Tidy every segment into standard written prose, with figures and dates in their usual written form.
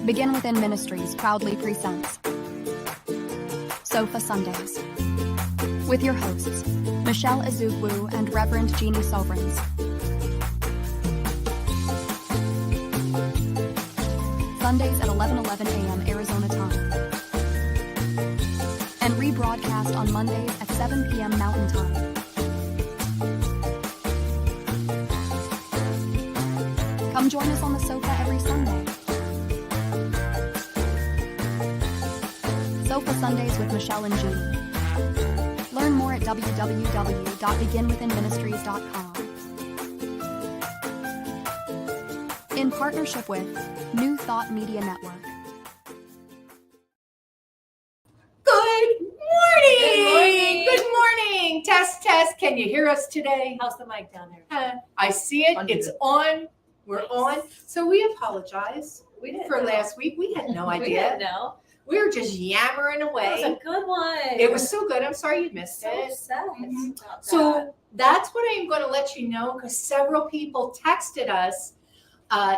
Begin Within Ministries proudly presents Sofa Sundays with your hosts, Michelle Azugwu and Reverend Jeannie Sovereigns. Sundays at 11:11 a.m. Arizona time. And rebroadcast on Mondays at 7 p.m. Mountain Time. Come join us on the sofa every Sunday. Sofa Sundays with Michelle and Jeannie. Learn more at www.beginwithinministries.com. In partnership with New Thought Media Network. Good morning. Good morning. Test, test. Can you hear us today? How's the mic down there? I see it. It's on. We're on. So we apologize We didn't for know. last week. We had no We idea. didn't know. We were just yammering It was away. a good one. It was so good. I'm sorry you missed so it. sad. Mhm. about that. So that's what I'm going to let you know because several people texted us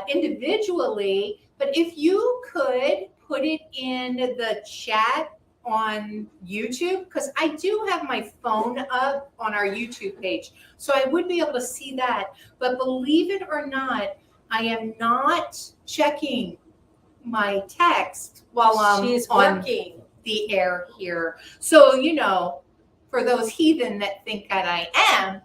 individually. But if you could put it in the chat on YouTube, because I do have my phone up on our YouTube page, so I would be able to see that. But believe it or not, I am not checking my text while I'm she's on working. the air here. So, for those heathen that think that I am,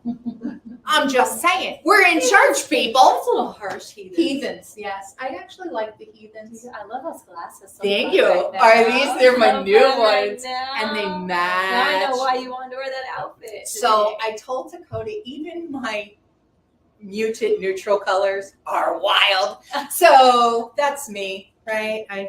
I'm just saying, we're in church, people. That's a little harsh, Heathens, yes. I actually like the heathens. I love those glasses. So Thank fun you. right now. Are these? They're my So new fun right ones. now. And they Now I match. know why you wanted to wear that outfit. So I told Dakota, even my muted neutral colors are wild. So that's me, right? I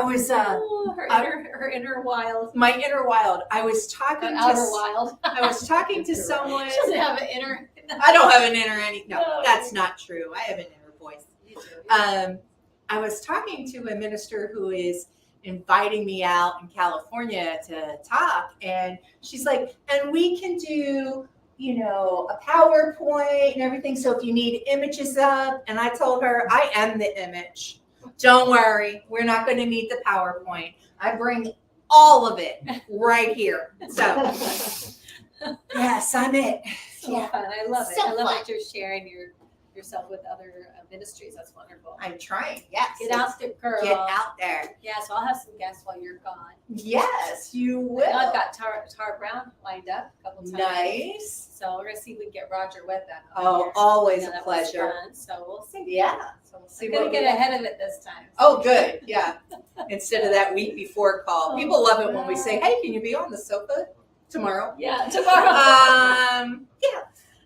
was Oh, her inner wild. my inner wild. I was talking Her outer to wild. I was talking to someone. She doesn't have an inner. I don't have an inner any. No, No. that's not true. I have an inner voice. You do. I was talking to a minister who is inviting me out in California to talk, and she's like, and we can do, a PowerPoint and everything. So if you need images up, and I told her, I am the image. Don't worry, we're not going to need the PowerPoint. I bring all of it right here. So yes, I'm it. So Yeah. fun. I love it. So I love fun. that you're sharing yourself with other ministries. That's wonderful. I'm trying. Yes. Get out there, girl. Get out there. Yeah, so I'll have some guests while you're gone. Yes, you will. I know I've got Tara Brown lined up a couple times. Nice. So we're gonna see if we can get Roger Webb back on Oh, here. always Yeah, a that was pleasure. fun. So we'll see. Yeah. So we'll See see. We're what gonna we get got. ahead of it this time. Oh, good. Yeah. Instead of that week before call. Oh, People love it when we say, hey, can you be on the sofa tomorrow? Yeah, tomorrow.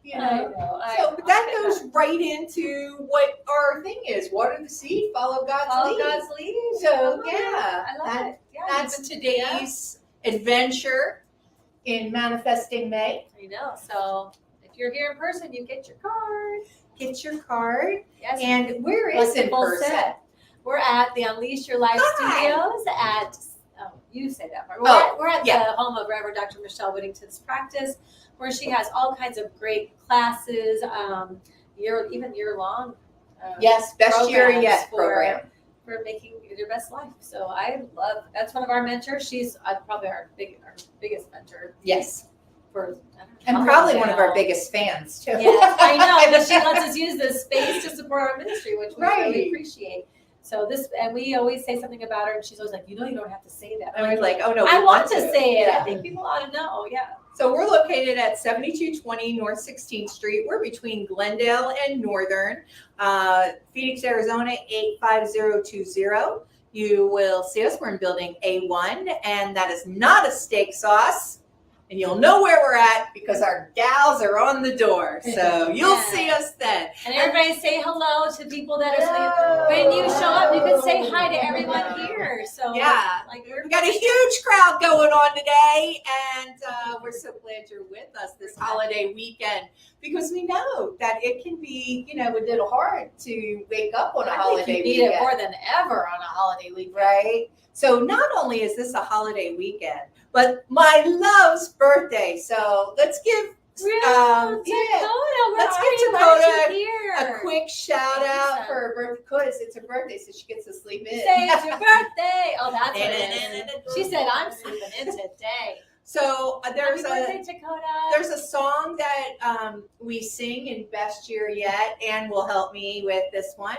Yeah. I know. So but that goes right into what our thing is. Water the seed, follow God's Follow lead. God's lead. So, I love yeah, it. I love that- it. Yeah, That's even- today's adventure in Manifesting May. I know. So if you're here in person, you get your card. Get your card. Yes. And where is Like the in full person? set. We're at the Unleash Your Life Hi. Studios at, you say that part. We're at yeah. the home of Reverend Dr. Michelle Whittington's practice, where she has all kinds of great classes, year long. Yes, best year programs yet for- program. For making your best life. So I love, that's one of our mentors. She's probably our biggest mentor Yes. for, I don't know, And how probably long one of now. our biggest fans, too. Yes, I know, but she lets us use this space to support our ministry, which we Right. really appreciate. So and we always say something about her, and she's always like, you don't have to say that. And we're like, oh, no. I we want to say it. Yeah. I think people ought to know. Yeah. So we're located at 7220 North 16th Street. We're between Glendale and Northern. Phoenix, Arizona, 85020. You will see us. We're in building A1, and that is not a steak sauce. And you'll know where we're at because our gals are on the door. So you'll Yeah. see us then. And everybody say hello to people that are Hello. when you show up, you can say hi to everyone here. So Yeah. like We've got a huge crowd going on today, and we're so glad you're with us this holiday weekend because we know that it can be, a little hard to wake up on a I holiday think you need weekend. it more than ever on a holiday weekend. Right? So not only is this a holiday weekend, but my love's birthday. So let's give Dakota, yeah. where Let's are give you? Why aren't Dakota you here? a quick shout out Lisa. for her birthday, because it's her birthday, so she gets to sleep in. Say it's your birthday. Oh, that's what it is. She said, I'm sleeping in today. So Happy there's birthday, Dakota. there's a song that we sing in Best Year Yet. Ann will help me with this one.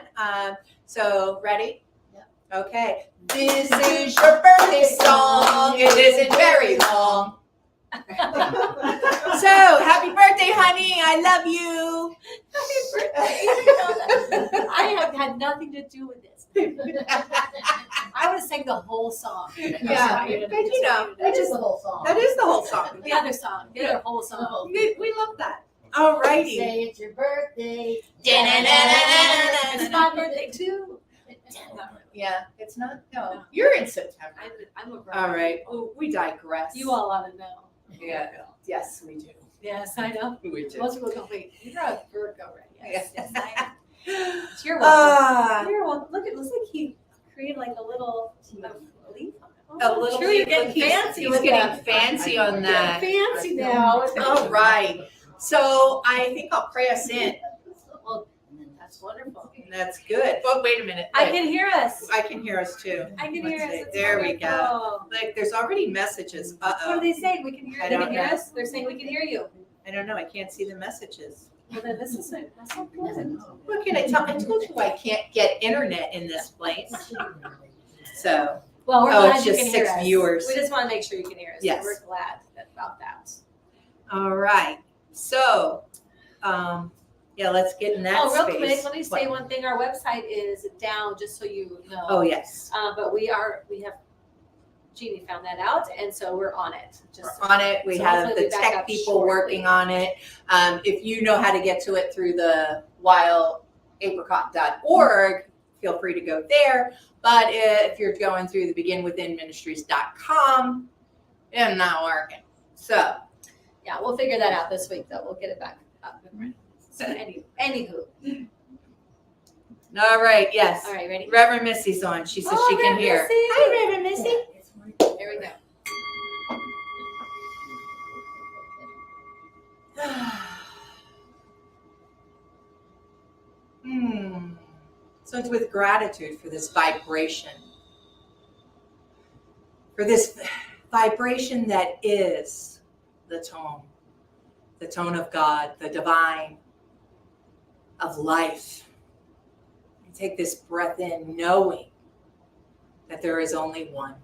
So ready? Yep. Okay. This is your birthday song. It isn't very long. So happy birthday, honey. I love you. Happy birthday. I have had nothing to do with this. I would have sang the whole song. Yeah, but you know, That is the whole song. that is the whole song. The other song. The other whole song. We love that. All righty. Say it's your birthday. It's my birthday too. Yeah, it's not. No, you're in September. I'm a bride. All right. Oh, we digress. You all ought to know. Yeah. Yes, we do. Yes, I know. We do. Most people go, wait, you're a Virgo, right? Yes, yes, I am. It's your Ah, You're welcome. Look, it looks like he created like a little leaf on it. a little. Sure, you're getting fancy He's with getting that. fancy on that. Fancy now. All right. So I think I'll pray us in. Well, that's wonderful. That's good. But wait a minute. I Wait. can hear us. I can hear us too. I can Let's hear us. see. It's There we go. wonderful. Like there's already messages. What are they saying? We can hear. I They don't can hear know. us. They're saying we can hear you. I don't know. I can't see the messages. Well, then this is it. That's not good. What can I tell? I told you I can't get internet in this place. So Well, we're Oh, glad it's you just can hear 6 us. viewers. We just want to make sure you can hear us. Yes. We're glad about that. all right. So yeah, let's get in that Oh, real space. quick, let me say What? one thing. Our website is down, just so you know. Oh yes. But we have, Jeannie found that out, and so we're on it. We're on it. We So have hopefully the we'll be back tech up people shortly. working on it. If you know how to get to it through the wildapricot.org, feel free to go there. But if you're going through the beginwithinministries.com, it's not working. So Yeah, we'll figure that out this week, though. We'll get it back up and running. So anywho. all right, yes. All right, ready? Reverend Missy's on. She says she can hear. Missy. Hi, Reverend Missy. There we go. So it's with gratitude for this vibration. For this vibration that is the tone of God, the divine, of life. You take this breath in knowing that there is only one.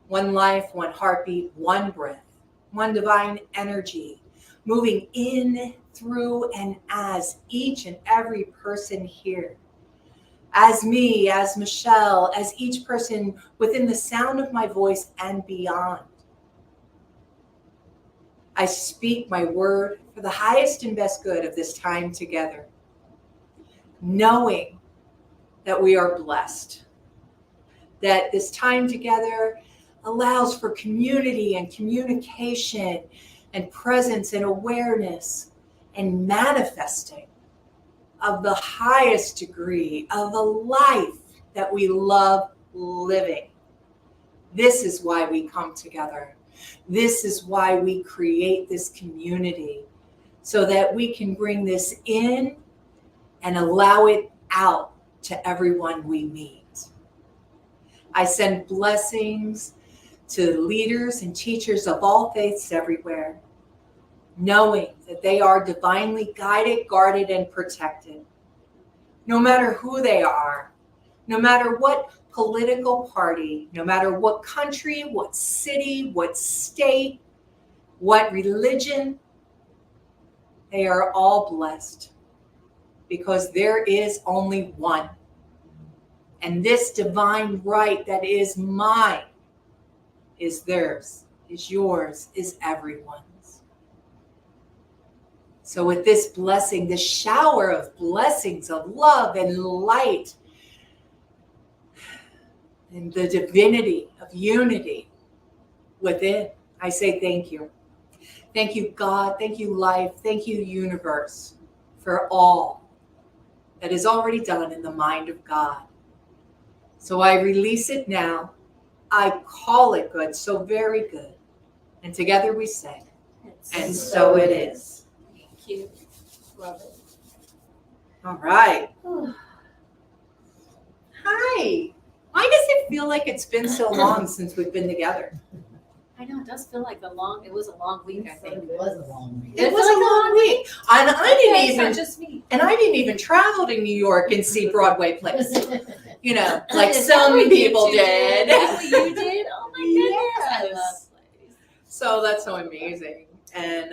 One life, one heartbeat, one breath, one divine energy moving in, through, and as each and every person here. As me, as Michelle, as each person within the sound of my voice and beyond. I speak my word for the highest and best good of this time together, knowing that we are blessed, that this time together allows for community and communication and presence and awareness and manifesting of the highest degree of a life that we love living. This is why we come together. This is why we create this community, so that we can bring this in and allow it out to everyone we meet. I send blessings to leaders and teachers of all faiths everywhere, knowing that they are divinely guided, guarded, and protected. No matter who they are, no matter what political party, no matter what country, what city, what state, what religion, they are all blessed because there is only one. And this divine right that is mine is theirs, is yours, is everyone's. So with this blessing, this shower of blessings of love and light, and the divinity of unity within, I say thank you. Thank you, God. Thank you, life. Thank you, universe, for all that is already done in the mind of God. So I release it now. I call it good, so very good. And together we say, And so it is. Thank you. Love it. All right. Hi. Why does it feel like it's been so long since we've been together? I know, it does feel like it was a long week, I think. It was a long week. It was a long week. And I Okay, didn't it's not even just me. travel to New York and see Broadway plays. You know, like Is so that many what you people did. That's what you did? Oh my goodness. I Yes. love plays. So that's so amazing. And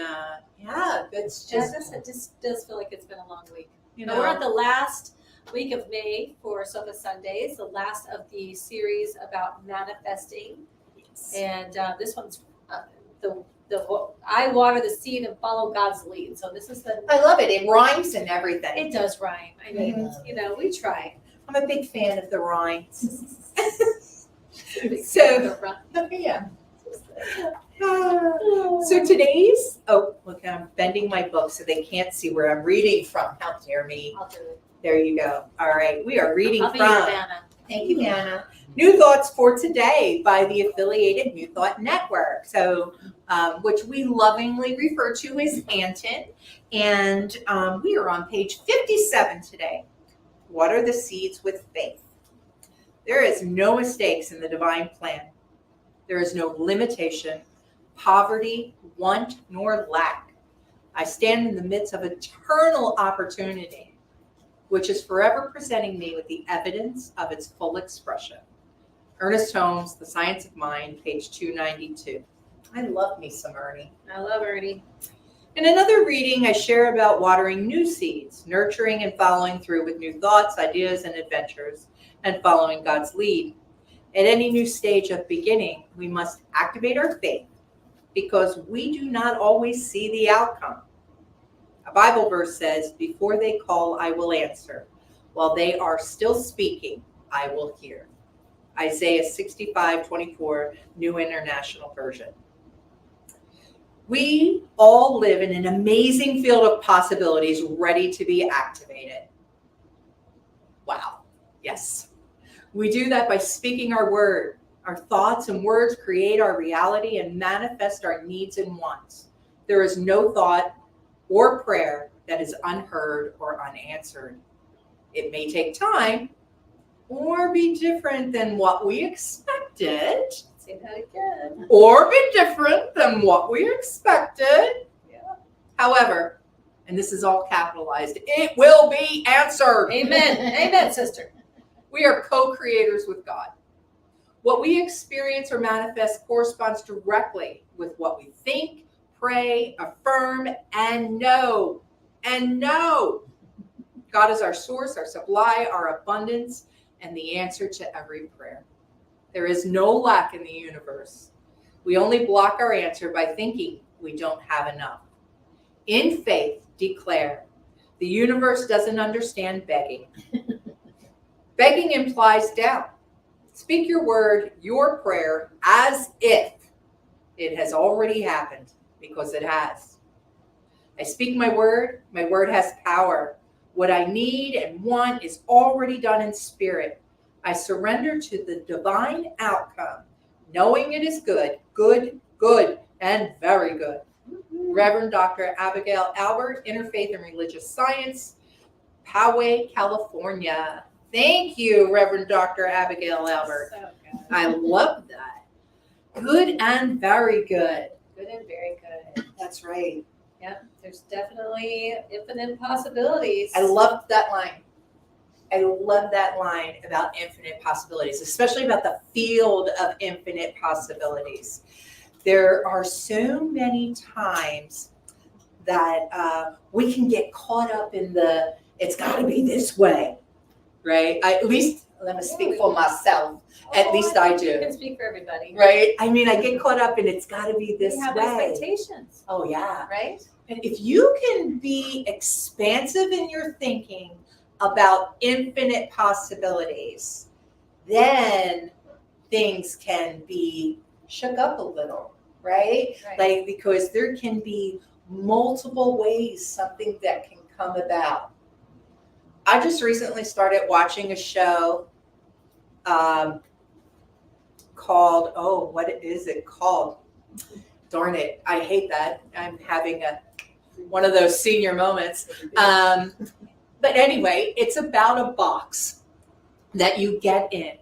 yeah, it's just, It just does feel like it's been a long week. you But we're at know, the last week of May for Sofa Sundays, the last of the series about manifesting. And this one's the I water the seed and follow God's lead. So this is I love it. It rhymes and everything. it does rhyme. I mean, you know, we try. I'm a big fan of the rhymes. So Yeah. So today's, look, I'm bending my book so they can't see where I'm reading from. How dare me. I'll do it. There you go. All right. We are reading I'll from. be your Vanna. Thank you, Anna. New Thoughts for Today by the affiliated New Thought Network. So, which we lovingly refer to as Anton. And we are on page 57 today. Water the seeds with faith. There is no mistakes in the divine plan. There is no limitation, poverty, want, nor lack. I stand in the midst of eternal opportunity, which is forever presenting me with the evidence of its full expression. Ernest Holmes, The Science of Mind, page 292. I love me some Ernie. I love Ernie. In another reading, I share about watering new seeds, nurturing and following through with new thoughts, ideas, and adventures, and following God's lead. At any new stage of beginning, we must activate our faith because we do not always see the outcome. A Bible verse says, "Before they call, I will answer. While they are still speaking, I will hear." Isaiah 65:24, New International Version. We all live in an amazing field of possibilities ready to be activated. Wow. Yes. We do that by speaking our word. Our thoughts and words create our reality and manifest our needs and wants. There is no thought or prayer that is unheard or unanswered. It may take time or be different than what we expected, Say that again. or be different than what we expected. Yeah. However, and this is all capitalized, it will be answered. Amen. Amen, sister. We are co-creators with God. What we experience or manifest corresponds directly with what we think, pray, affirm, and know. And know. God is our source, our supply, our abundance, and the answer to every prayer. There is no lack in the universe. We only block our answer by thinking we don't have enough. In faith, declare, the universe doesn't understand begging. Begging implies doubt. Speak your word, your prayer, as if it has already happened, because it has. I speak my word has power. What I need and want is already done in spirit. I surrender to the divine outcome, knowing it is good, good, good, and very good. Reverend Dr. Abigail Albert, Interfaith and Religious Science, Poway, California. Thank you, Reverend Dr. Abigail Albert. So good. I love that. Good and very good. Good and very good. That's right. Yep. There's definitely infinite possibilities. I love that line. I love that line about infinite possibilities, especially about the field of infinite possibilities. There are so many times that we can get caught up in it's got to be this way, right? At least, let me speak for myself. At least I think You do, can speak for everybody. right? I mean, I get caught up in it's got to be this We have way. expectations, Oh, yeah. right? And if you can be expansive in your thinking about infinite possibilities, then things can be shook up a little, right? Like, because there can be multiple ways something that can come about. I just recently started watching a show called, what is it called? darn it, I hate that. I'm having one of those senior moments. But anyway, it's about a box that you get in.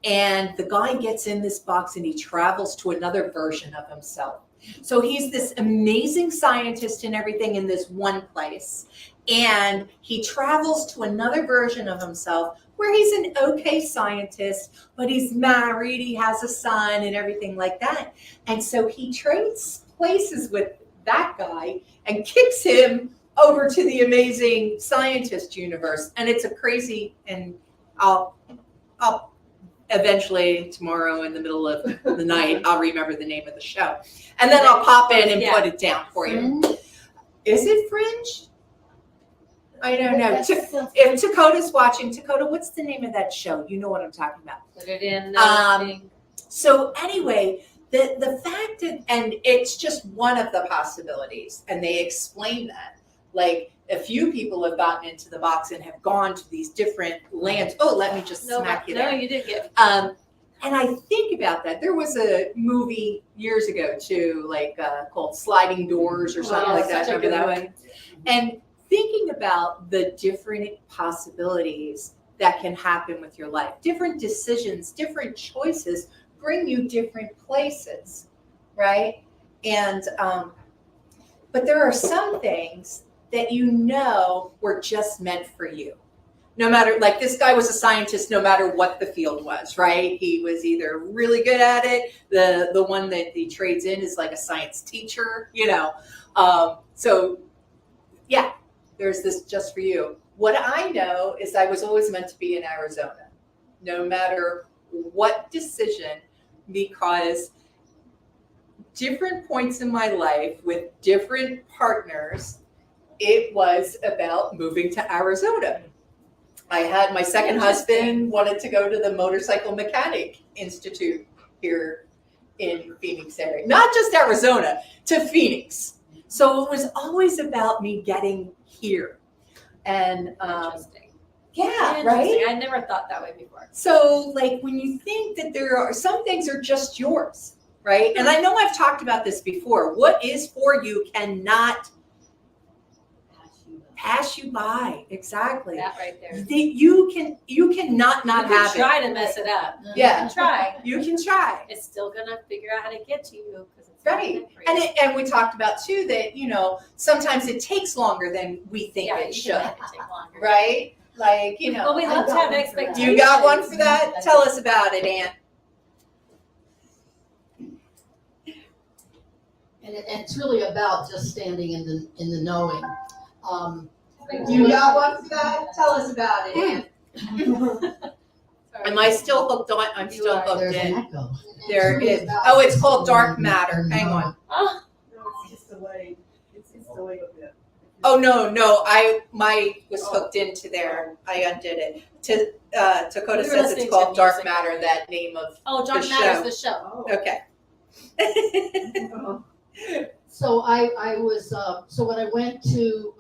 And the guy gets in this box and he travels to another version of himself. So he's this amazing scientist and everything in this one place. And he travels to another version of himself where he's an okay scientist, but he's married, he has a son and everything like that. And so he trades places with that guy and kicks him over to the amazing scientist universe. And it's a crazy, and I'll eventually tomorrow in the middle of the night, I'll remember the name of the show. And then I'll pop in and put it down for you. Is it Fringe? I don't know. If Dakota's watching, Dakota, what's the name of that show? You know what I'm talking about. Put it in. So anyway, the fact that, and it's just one of the possibilities, and they explain that. Like, a few people have gotten into the box and have gone to these different lands. Oh, let me just smack you there. No, you did get. And I think about that. There was a movie years ago too, like called Sliding Doors or something like that. Remember that one? And thinking about the different possibilities that can happen with your life, different decisions, different choices bring you different places, right? And but there are some things that you know were just meant for you. No matter, like this guy was a scientist no matter what the field was, right? He was either really good at it. The one that he trades in is like a science teacher, you know. So yeah, there's this just for you. What I know is I was always meant to be in Arizona, no matter what decision, because different points in my life with different partners, it was about moving to Arizona. I had my second husband wanted to go to the Motorcycle Mechanic Institute here in Phoenix area, not just Arizona, to Phoenix. So it was always about me getting here. And Interesting. Yeah, Interesting. right? I never thought that way before. So like when you think that there are some things are just yours, right? And I know I've talked about this before. What is for you cannot pass you by. Exactly. That right there. You cannot not You can have try it. to mess it up. Yeah. You can try. You can try. It's still gonna figure out how to get to you because it's Right. not meant for you. And we talked about too that, you know, sometimes it takes longer than we think Yeah, it you should. can make it take longer. Right? Like, you know. Well, we love to have expectations. You got one for that? Tell us about it, Ann. And it's really about just standing in the knowing. You got one for that? Tell us about it, Ann. Sorry. Am I still hooked on? I'm still hooked There's an in. echo. There it is. Oh, it's called Dark Matter. Hang on. Oh, No, it's just delayed. It's delayed a bit. Oh, no. My was hooked into there. I undid it. Dakota We were says listening it's to called Dark music. Matter, that name of, Dark The Matter's the show. okay. So I was so when I went to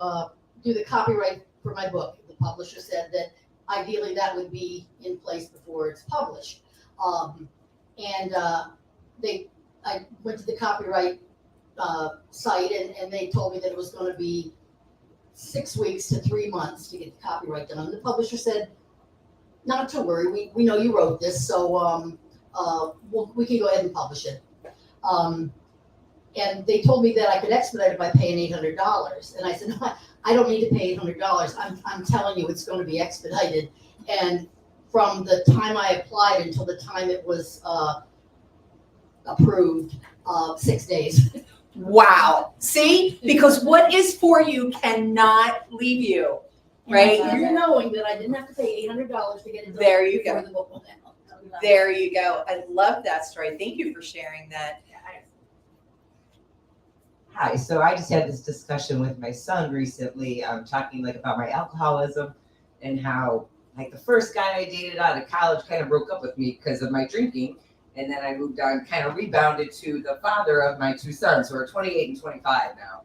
do the copyright for my book, the publisher said that ideally that would be in place before it's published. I went to the copyright site and they told me that it was going to be 6 weeks to 3 months to get the copyright done. And the publisher said, not to worry, we know you wrote this, so we can go ahead and publish it. And they told me that I could expedite it by paying $800. And I said, no, I don't need to pay $800. I'm telling you, it's going to be expedited. And from the time I applied until the time it was approved, 6 days. Wow. See? Because what is for you cannot leave you. Right? And you're knowing that I didn't have to pay $800 to get it done. There you before go. the book went out. There you go. I love that story. Thank you for sharing that. Hi, so I just had this discussion with my son recently, talking like about my alcoholism and how like the first guy I dated out of college kind of broke up with me because of my drinking. And then I moved on, kind of rebounded to the father of my two sons who are 28 and 25 now.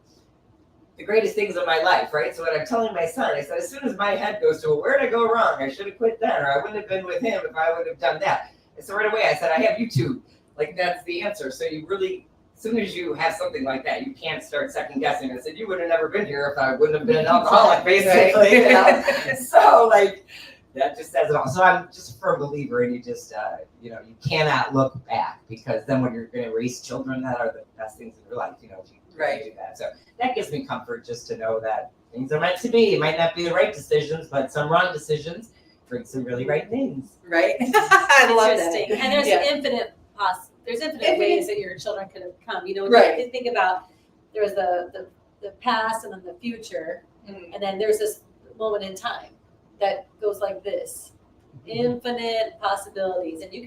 The greatest things of my life, right? So what I'm telling my son, I said, as soon as my head goes to, well, where did I go wrong? I should have quit then, or I wouldn't have been with him if I would have done that. And so right away I said, I have YouTube. Like that's the answer. So you really soon as you have something like that, you can't start second guessing. I said, you would have never been here if I wouldn't have been an alcoholic, basically. You know? So like, that just says it all. So I'm just a firm believer in you just, you know, you cannot look back, because then when you're going to raise children that are the best things in your life, you know, if you do that. So that gives me comfort just to know that things are meant to be. It might not be the right decisions, but some wrong decisions bring some really right things. Right. I love that. Interesting. And there's Yeah. infinite ways that your children could have come. You know, when Right. you think about, there's the past and then the future, Mhm. and then there's this moment in time that goes like this, infinite possibilities. And you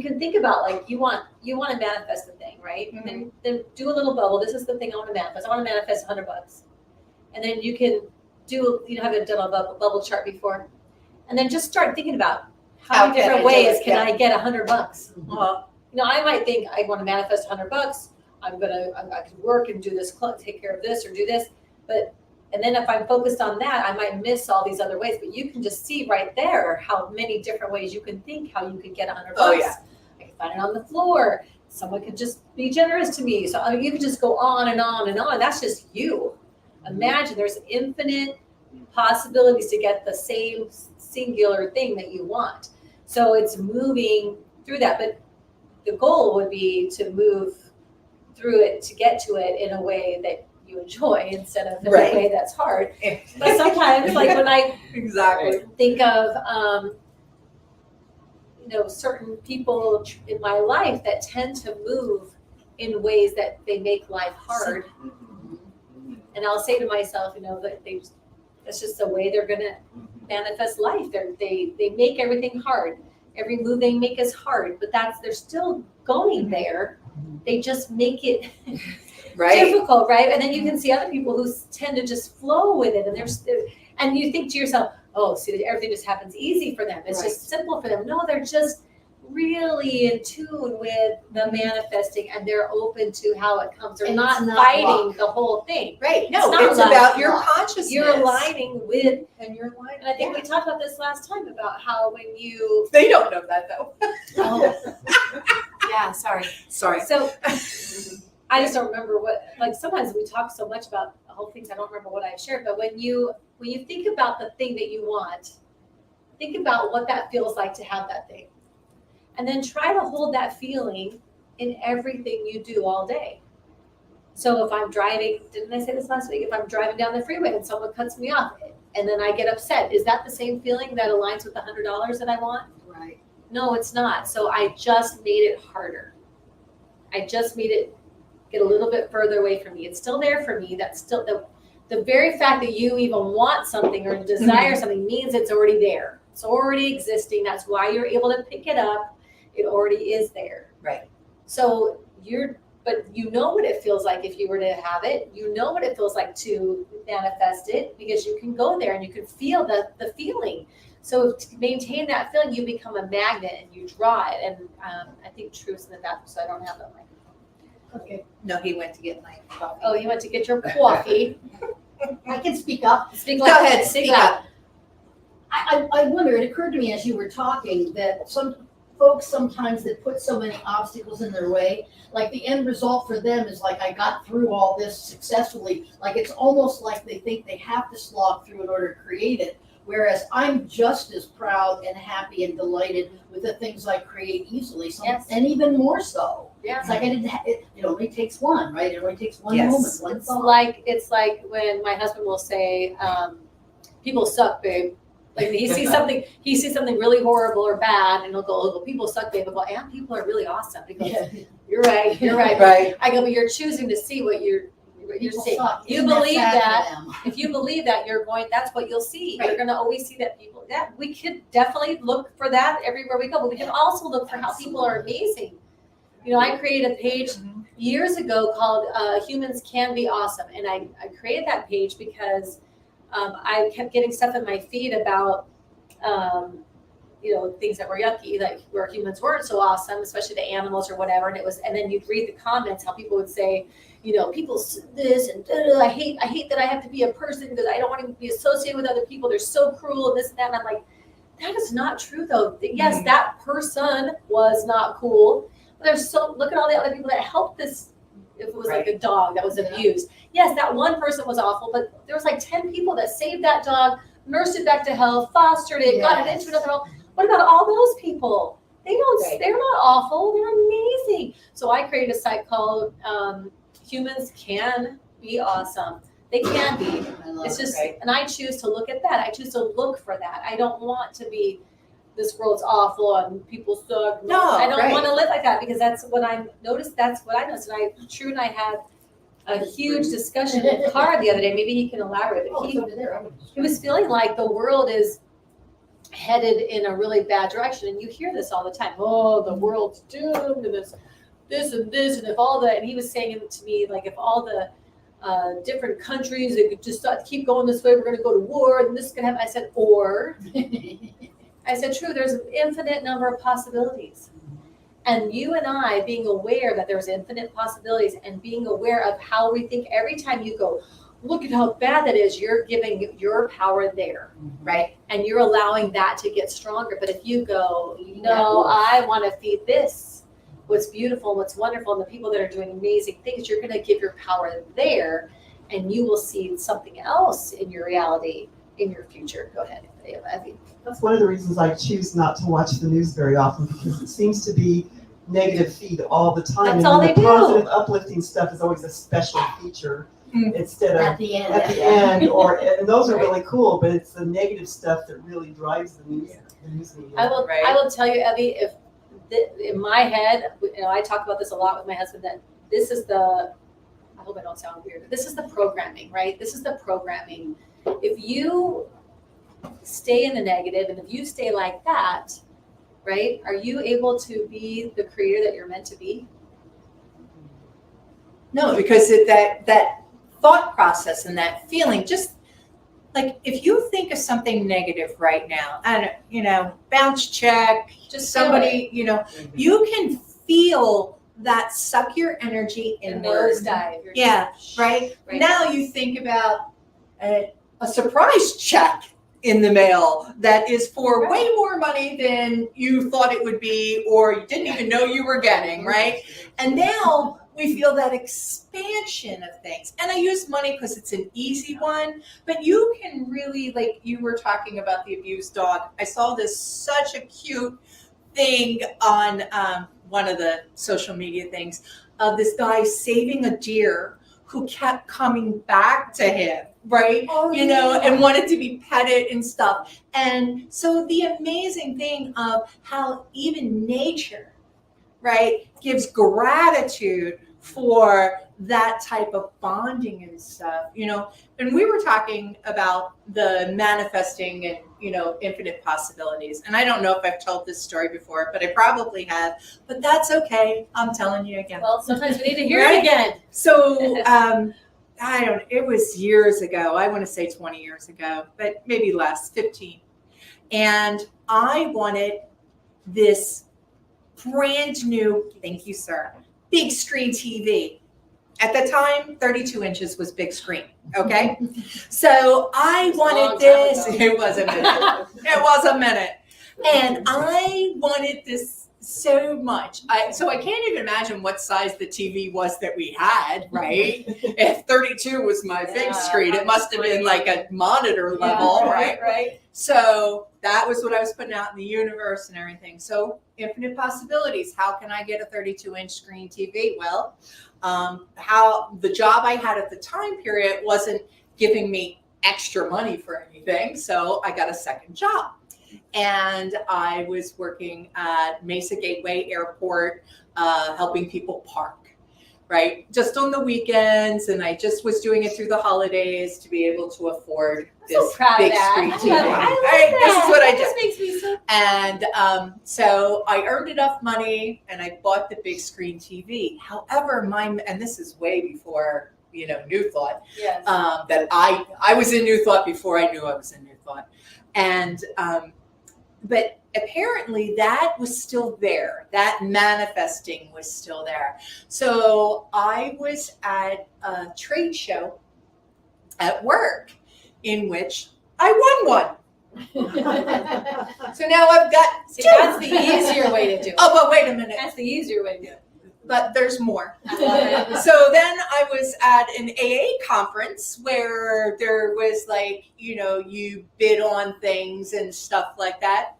can think about, like, you want to manifest the thing, right? Mhm. And then do a little bubble. This is the thing I want to manifest. I want to manifest $100. And then you can do, you know, have done a bubble chart before, and then just start thinking about how many can different I do ways it? can Yeah. I get $100. Uh-huh. You know, I might think I want to manifest $100. I could work and do this, take care of this or do this, and then if I'm focused on that, I might miss all these other ways. But you can just see right there how many different ways you can think how you could get $100. Oh, yeah. I can find it on the floor. Someone could just be generous to me. So I mean, you can just go on and on and on. That's just you. Imagine there's infinite possibilities to get the same singular thing that you want. So it's moving through that. But the goal would be to move through it, to get to it in a way that you enjoy instead of in Right. a way that's hard. But sometimes, like when I Exactly. think of, you know, certain people in my life that tend to move in ways that they make life hard. And I'll say to myself, you know, that that's just the way they're going to manifest life. They make everything hard. Every move they make is hard, but they're still going there. They just make it Right. difficult, right? And then you can see other people who tend to just flow with it, and you think to yourself, oh, see, everything just happens easy for them. It's Right. just simple for them. No, they're just really in tune with the manifesting, and they're open to how it comes. They're And not it's not fighting luck. the whole thing. Right. No, It's not it's luck. about your Luck. consciousness. You're aligning with, And you're aligning. and I think we talked about this last time about how when you, They don't know that though. oh, yeah, sorry. Sorry. So I just don't remember like sometimes we talk so much about the whole things, I don't remember what I shared, but when you think about the thing that you want, think about what that feels like to have that thing. And then try to hold that feeling in everything you do all day. So if I'm driving, didn't I say this last week? If I'm driving down the freeway and someone cuts me off and then I get upset, is that the same feeling that aligns with the $100 that I want? Right. No, it's not. So I just made it harder. I just made it get a little bit further away from me. It's still there for me. That's still the very fact that you even want something or desire something means it's already there. It's already existing. That's why you're able to pick it up. It already is there. Right. So but you know what it feels like if you were to have it. You know what it feels like to manifest it, because you can go there and you can feel the feeling. So to maintain that feeling, you become a magnet and you draw it. And I think Truth's in the bathroom, so I don't have the microphone. Okay. No, he went to get my coffee. Oh, you went to get your coffee. I can speak up. Speak Go loud. ahead, speak up. I wonder, it occurred to me as you were talking that some folks sometimes that put so many obstacles in their way, like the end result for them is like, I got through all this successfully. Like it's almost like they think they have to slog through in order to create it. Whereas I'm just as proud and happy and delighted with the things I create easily, Yes. and even more so. Yeah. It's like I didn't. It only takes one, right? It only takes one Yes. moment, one It's thought. like when my husband will say, "People suck, babe." Like he sees something really horrible or bad, and he'll go, "Oh, well, people suck, babe." I go, "And people are really awesome." Because you're right. Right. I go, but you're choosing to see what you're People saying. suck. You Isn't believe sad for that. them? If you believe that, that's what you'll see. Right. You're going to always see that people, that we could definitely look for that everywhere we go, but we can also look for how people are amazing. You know, I created a page years ago called Humans Can Be Awesome. And I created that page because I kept getting stuff in my feed about, you know, things that were yucky, like where humans weren't so awesome, especially the animals or whatever. And then you'd read the comments, how people would say, you know, people this and I hate that I have to be a person because I don't want to be associated with other people. They're so cruel and this and that. And I'm like, that is not true though. Yes, that person was not cool. But look at all the other people that helped this if it was like a dog that was abused. Yes, that one person was awful, but there was like 10 people that saved that dog, nursed it back to health, fostered it, got it into another home. What about all those people? They don't. They're not awful. They're amazing. So I created a site called Humans Can Be Awesome. They can be. It's just, and I choose to look at that. I choose to look for that. I don't want to be, this world's awful and people suck. No, I don't want to live like that, because that's what I noticed. That's what I noticed. And True and I had a huge discussion with Carr the other day. Maybe he can elaborate. But he was feeling like the world is headed in a really bad direction, and you hear this all the time. Oh, the world's doomed, and this and this, and if all the, and he was saying it to me, like, if all the different countries, they could just keep going this way, we're going to go to war, and this is going to happen. I said, or I said, True, there's an infinite number of possibilities. And you and I being aware that there's infinite possibilities, and being aware of how we think, every time you go, look at how bad that is, you're giving your power there, right? And you're allowing that to get stronger. But if you go, no, I want to feed this, what's beautiful, what's wonderful, and the people that are doing amazing things, you're going to give your power there, and you will see something else in your reality, in your future. Go ahead, Evie. That's one of the reasons I choose not to watch the news very often, because it seems to be negative feed all the time. That's all they do. Positive, uplifting stuff is always a special feature instead of At the end. And those are really cool, but it's the negative stuff that really drives the news media. I will tell you, Evie, if in my head, I talk about this a lot with my husband, that this is the, I hope I don't sound weird, this is the programming, right? This is the programming. If you stay in the negative, and if you stay like that, right, are you able to be the creator that you're meant to be? No, because that thought process and that feeling, just like if you think of something negative right now, and bounce check, just somebody, you can feel that suck your energy inward. Nosedive. Yeah, right? Now you think about a surprise check in the mail that is for way more money than you thought it would be, or you didn't even know you were getting, right? And now we feel that expansion of things. And I use money because it's an easy one, but you can really, like you were talking about the abused dog. I saw this such a cute thing on one of the social media things of this guy saving a deer who kept coming back to him, right? And wanted to be petted and stuff. And so the amazing thing of how even nature, right, gives gratitude for that type of bonding and stuff, and we were talking about the manifesting and, infinite possibilities. And I don't know if I've told this story before, but I probably have, but that's okay. I'm telling you again. Well, sometimes we need to hear it again. So, it was years ago. I want to say 20 years ago, but maybe less, 15. And I wanted this brand new, thank you, sir, big screen TV. At the time, 32 inches was big screen, okay? So I wanted this. It was a minute. It was a minute. And I wanted this so much. So I can't even imagine what size the TV was that we had, right? If 32 was my big screen, it must have been like a monitor level, right? Right. So that was what I was putting out in the universe and everything. So infinite possibilities. How can I get a 32-inch screen TV? Well, how the job I had at the time period wasn't giving me extra money for anything. So I got a second job. And I was working at Mesa Gateway Airport, helping people park, right? Just on the weekends. And I just was doing it through the holidays to be able to afford this big screen TV. This is what I did. This makes me so. And so I earned enough money and I bought the big screen TV. However, and this is way before, New Thought, Yes. that I was in New Thought before I knew I was in New Thought. And, but apparently that was still there. That manifesting was still there. So I was at a trade show at work in which I won one. So now I've got See, that's the easier way to do it. Oh, but wait a minute. That's the easier way to do it. but there's more. I love it. So then I was at an AA conference where there was like, you bid on things and stuff like that.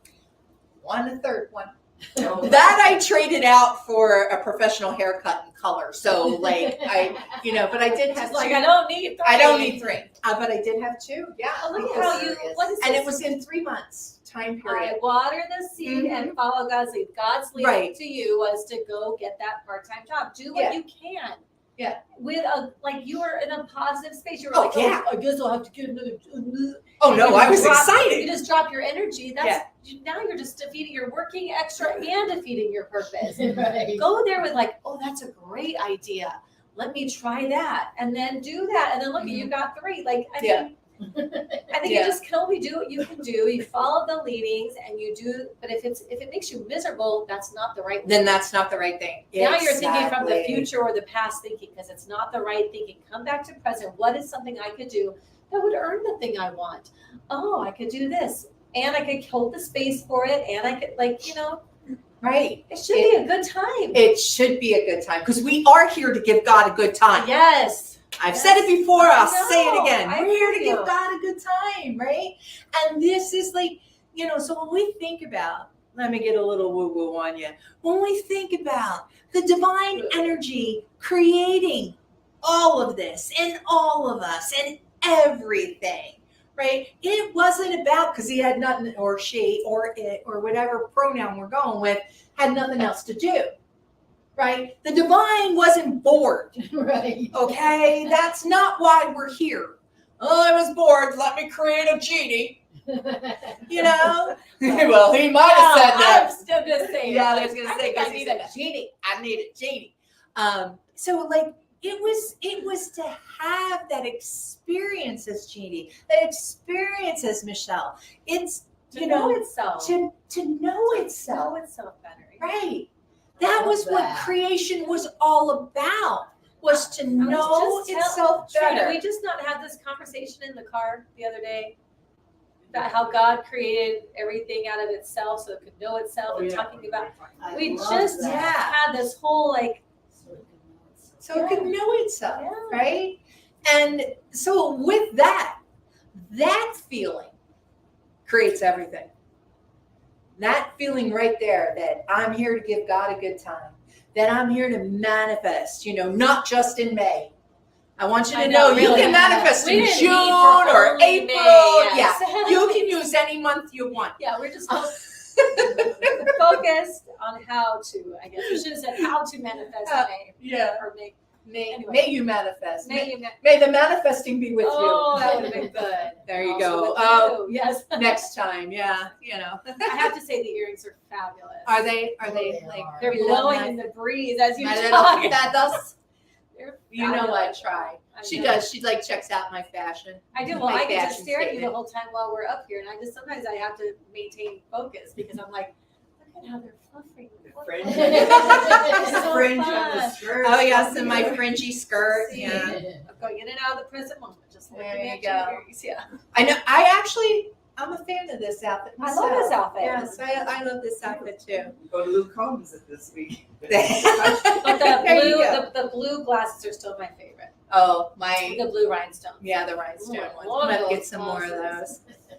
Won a third one. That I traded out for a professional haircut and color. So like but I did have She's like, two. I don't need three. I don't need three, but I did have two. Yeah. Oh, look at because- how you, what is and this? it was in 3 months time I period. water the seed and follow God's lead. God's lead Right. to you was to go get that part-time job. Do what Yeah. you can. Yeah. With you were in a positive space. You were Oh, like, yeah. I guess I'll have to get another. Oh no, You I was drop- You excited. just drop your energy. Now you're just defeating. You're working extra and defeating your purpose. Right. Go there with like, oh, that's a great idea. Let me try that, and then do that, and then look, you got three. Like I Yeah. think you just can only do what you can do. You follow the leadings, and you do. But if it makes you miserable, that's not the right. Then that's not the right thing. Now you're thinking from the Exactly. future or the past thinking because it's not the right thinking. Come back to present. What is something I could do that would earn the thing I want? Oh, I could do this, and I could hold the space for it, and I could Right. it should be a good time. It should be a good time because we are here to give God a good time. Yes. I've said it before, I I'll say it know. again. I We're here to hear give you. God a good time, right? And this is like, so when we think about, let me get a little woo-woo on you. When we think about the divine energy creating all of this and all of us and everything, right? It wasn't about, because he had nothing, or she, or it, or whatever pronoun we're going with, had nothing else to do, right? The divine wasn't bored. Right. Okay, that's not why we're here. Oh, I was bored. Let me create a genie. Well, he might have said that. I'm still gonna say. Yeah, it. I was gonna I say, think I 'cause he need said a that. genie. I need a genie. So like it was to have that experience as Jeannie, that experience as Michelle. It's To know itself. to know Know itself. itself better. Right. That love was what that. creation was all about. Was to know just itself Trina, better. we just not had this conversation in the car the other day about how God created everything out of itself so it could know itself and talking about I we love just that. had this whole So it could know itself, Yeah. right? And so with that feeling creates everything. That feeling right there that I'm here to give God a good time, that I'm here to manifest, not just in May. I want you to I know, know, you really. can manifest We in didn't June mean for or only April. May, yes. Yeah, you can use any month you want. Yeah, we're just focused on how to, I guess we should have said how to manifest May. Yeah. Or make May Anyway. you manifest. May May the manifesting be with Oh, you. that would have been good. There you Also go. with Oh, you, yes. next time, yeah, I have to say the earrings are fabulous. Are they They like are. They're we love blowing that. in the breeze as you My talk. little feathers. They're You know I fabulous. try. I She know. does. She like checks out my fashion. I do. Well, my I get to fashion stare at you the statement. whole time while we're up here, and I just sometimes I have to maintain focus because I'm like, look at how they're fluffing. fringe. It's so Fringe fun. on the skirt. Oh yes, and my fringy skirt. See. Yeah, I'm going in and out of the present moment, just looking There you at go. your earrings. Yeah, I know. I'm a fan of this outfit. I love this myself. outfit. Yes, I love this outfit too. Go to Luke Combs it this week. But There you go. the blue glasses are still my favorite. Oh my. The blue rhinestones. Yeah, the rhinestone Oh, ones. love I'm gonna get those some more of glasses. those. I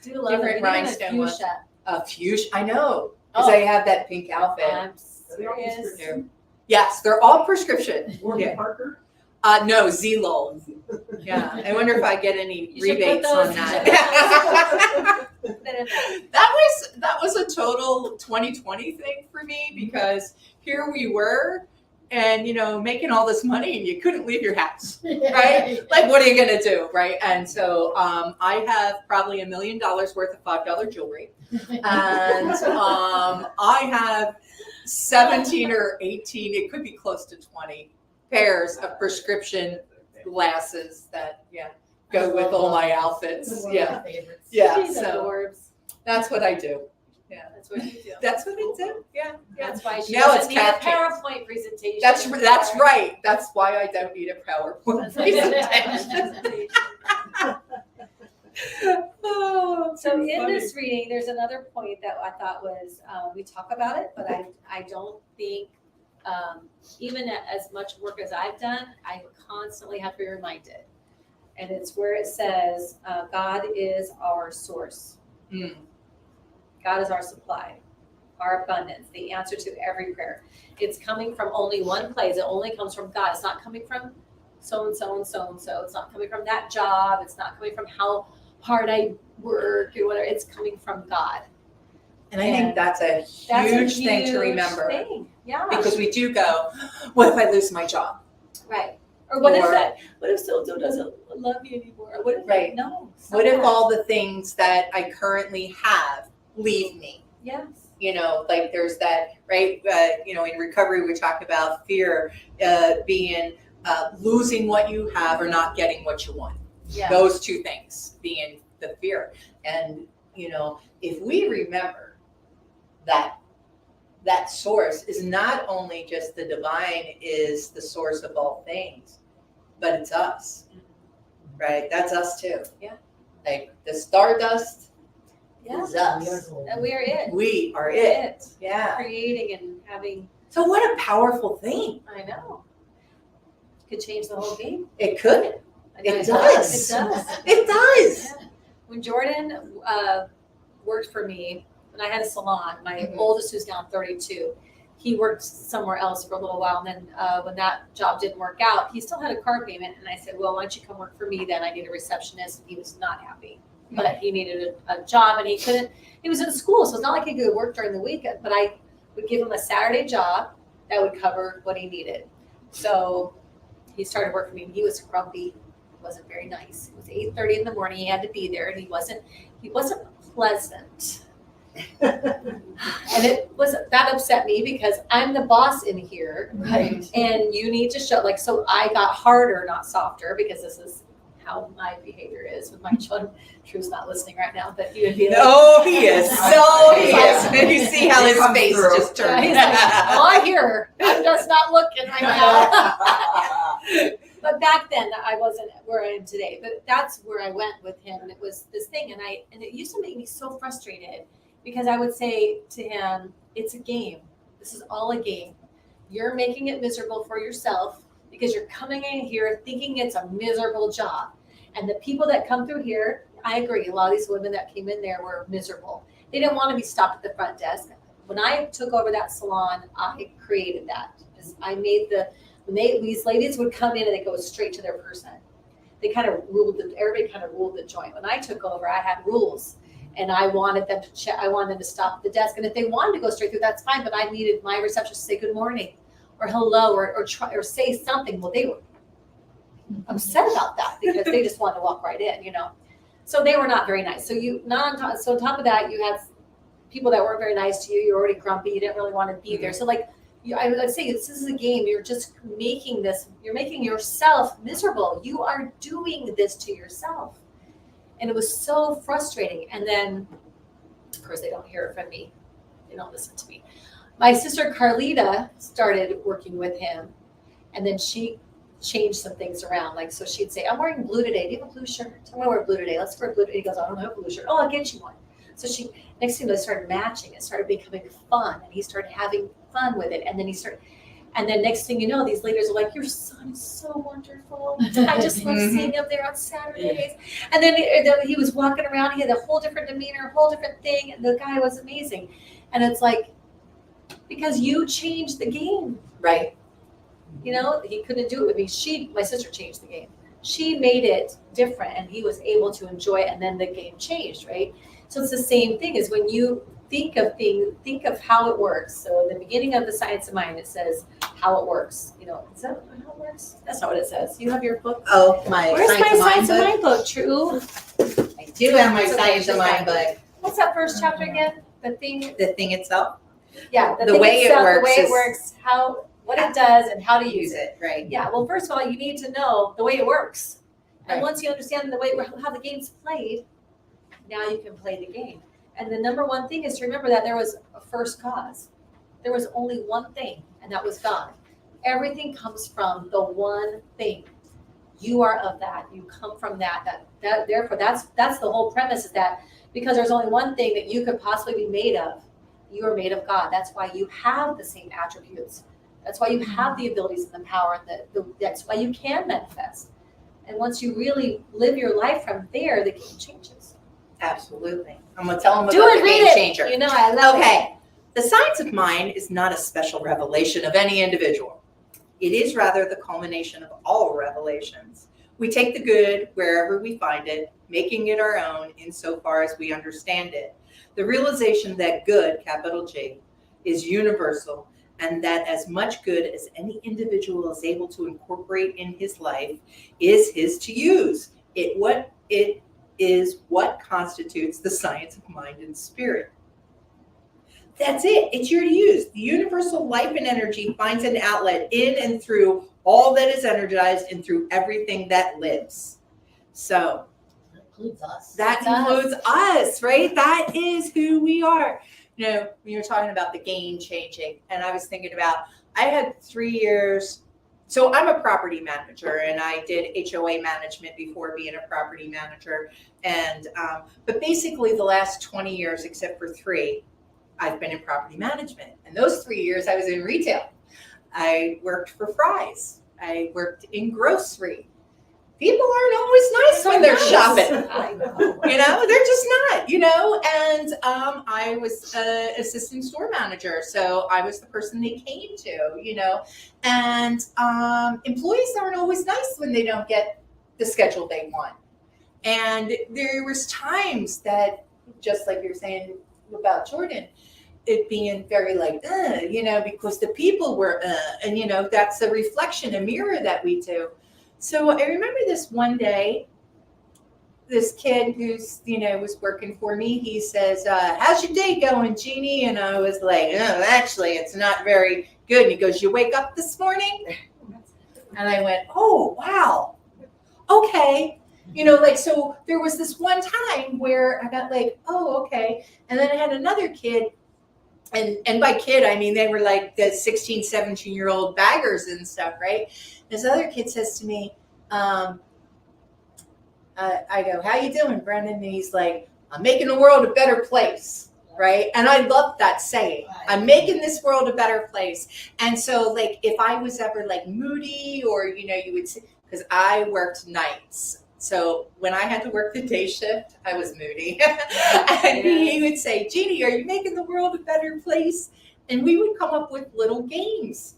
do love Different it. We need rhinestone a ones. fuchsia. Fuchsia. I know. Because Oh. I have that pink outfit. I'm serious. Yes, they're all prescription. Warby Yeah. Parker. No, Zelo. Yeah, I wonder if I get any You should put rebates those- on that. Put that in there. that was a total 2020 thing for me because here we were, and making all this money, and you couldn't leave your house, right? Like, what are you gonna do, right? And so I have probably $1 million worth of $5 jewelry, and I have 17 or 18, it could be close to 20 pairs of prescription glasses that go with all my outfits. Yeah, yeah. She's So adorbs. that's what I do. That's what you do. That's what I do. Yeah, yeah. That's why she Now doesn't it's need a cupcakes. PowerPoint presentation. That's right. That's why I don't need a PowerPoint presentation. Oh, So too in funny. this reading, there's another point that I thought was, we talk about it, but I don't think Even as much work as I've done, I constantly have to be reminded. And it's where it says, God is our source. Mm. God is our supply, our abundance, the answer to every prayer. It's coming from only one place. It only comes from God. It's not coming from so-and-so and so-and-so. It's not coming from that job. It's not coming from how hard I work or whatever. It's coming from God. And I think that's a huge thing to remember. Thing. Yeah. Because we do go, what if I lose my job? Right. Or what if so-and-so doesn't love me anymore? What if, right. No. What if all the things that I currently have leave me? Yes. You know, like there's that, right? You know, in recovery, we talk about fear being losing what you have or not getting what you want. Yeah. Those two things being the fear. And, you know, if we remember that source is not only just the divine is the source of all things, but it's us, right? That's us too. Yeah. Like the stardust Yeah. is us. And we are it. We are it. Yeah. Creating and having. So what a powerful thing. I know. Could change the whole game. It could. I know It does. It does. It does. Yeah. When Jordan worked for me, when I had a salon, my Mhm. oldest, who's now 32, he worked somewhere else for a little while. And then when that job didn't work out, he still had a car payment. And I said, well, why don't you come work for me then? I need a receptionist. And he was not happy. But he needed a job and he was in school. So it's not like he could work during the weekend. But I would give him a Saturday job that would cover what he needed. So he started working for me. And he was grumpy. He wasn't very nice. It was 8:30 in the morning. He had to be there. And he wasn't pleasant. And that upset me because I'm the boss in here. Right. And you need to show, so I got harder, not softer, because this is how my behavior is with my children. Drew's not listening right now, but he would be like, Oh, he is. So he is. You see how his Comes face through. just turned. he's like, oh, I hear her. I'm just not looking right now. But back then I wasn't where I am today, but that's where I went with him. And it was this thing. And it used to make me so frustrated because I would say to him, it's a game. This is all a game. You're making it miserable for yourself because you're coming in here thinking it's a miserable job. And the people that come through here, I agree. A lot of these women that came in there were miserable. They didn't want to be stopped at the front desk. When I took over that salon, I created that. Because I made these ladies would come in and they go straight to their person. They kind of everybody kind of ruled the joint. When I took over, I had rules. And I wanted them to check. I wanted them to stop at the desk. And if they wanted to go straight through, that's fine. But I needed my receptionist to say good morning, or hello, or try or say something. Well, they were upset about that because they just wanted to walk right in, So they were not very nice. So on top of that, you had people that weren't very nice to you. You're already grumpy. You didn't really want to be there. So I would say this is a game. You're just you're making yourself miserable. You are doing this to yourself. And it was so frustrating. And then, of course, they don't hear it from me. They don't listen to me. My sister Carlita started working with him. And then she changed some things around. So she'd say, I'm wearing blue today. Do you have a blue shirt? I'm going to wear blue today. Let's wear blue today. He goes, I don't have a blue shirt. Oh, I'll get you one. So next thing they started matching. It started becoming fun. And he started having fun with it. And then next thing you know, these ladies are like, your son is so wonderful. I just love seeing him there on Saturdays. And then he was walking around. He had a whole different demeanor, a whole different thing. And the guy was amazing. And it's because you changed the game. Right. He couldn't do it with me. My sister changed the game. She made it different and he was able to enjoy it. And then the game changed, right? So it's the same thing as when you think of how it works. So in the beginning of the Science of Mind, it says how it works. Is that how it works? That's not what it says. You have your book. Oh, Where's my Science of Mind book, True? I do have my Science of Mind book. What's that first chapter again? The thing itself? Yeah, The way it works, what it does and how to use it. Right. Yeah, well, first of all, you need to know the way it works. And Right. once you understand how the game's played, now you can play the game. And the number one thing is to remember that there was a first cause. There was only one thing, and that was God. Everything comes from the one thing. You are of that. You come from that. Therefore, that's the whole premise, is that because there's only one thing that you could possibly be made of, you are made of God. That's why you have the same attributes. That's why you have the abilities and the power, and that's why you can manifest. And once you really live your life from there, the game changes. Absolutely. I'm going to tell them Do about it, the read game it. changer. You know, I love it. Okay. The science of mind is not a special revelation of any individual. It is rather the culmination of all revelations. We take the good wherever we find it, making it our own insofar as we understand it. The realization that good, capital G, is universal, and that as much good as any individual is able to incorporate in his life is his to use. It is what constitutes the science of mind and spirit. That's it. It's your to use. The universal life and energy finds an outlet in and through all that is energized and through everything that lives. So That includes us. that includes us, right? That is who we are. You know, when you're talking about the game changing, and I was thinking about, I had 3 years. So I'm a property manager, and I did HOA management before being a property manager. And but basically the last 20 years, except for 3, I've been in property management. And those 3 years I was in retail. I worked for Fry's. I worked in grocery. People aren't always nice when they're shopping. I know. You know, they're just not, you know, and I was an assistant store manager. So I was the person they came to, you know, and employees aren't always nice when they don't get the schedule they want. And there was times that, just like you're saying about Jordan, it being very like, you know, because the people were, and, you know, that's a reflection, a mirror that we do. So I remember this one day, this kid who's, you know, was working for me, he says, how's your day going, Jeannie? And I was like, oh, actually, it's not very good. And he goes, you wake up this morning? And I went, oh, wow. Okay. You know, like, so there was this one time where I got like, oh, okay. And then I had another kid. And by kid, I mean, they were like the 16, 17-year-old baggers and stuff, right? This other kid says to me, I go, how you doing, Brendan? And he's like, I'm making the world a better place, right? And I love that saying. I'm making this world a better place. And so, like, if I was ever like moody, or, you know, you would say, because I worked nights. So when I had to work the day shift, I was moody. And he would say, Jeannie, are you making the world a better place? And we would come up with little games.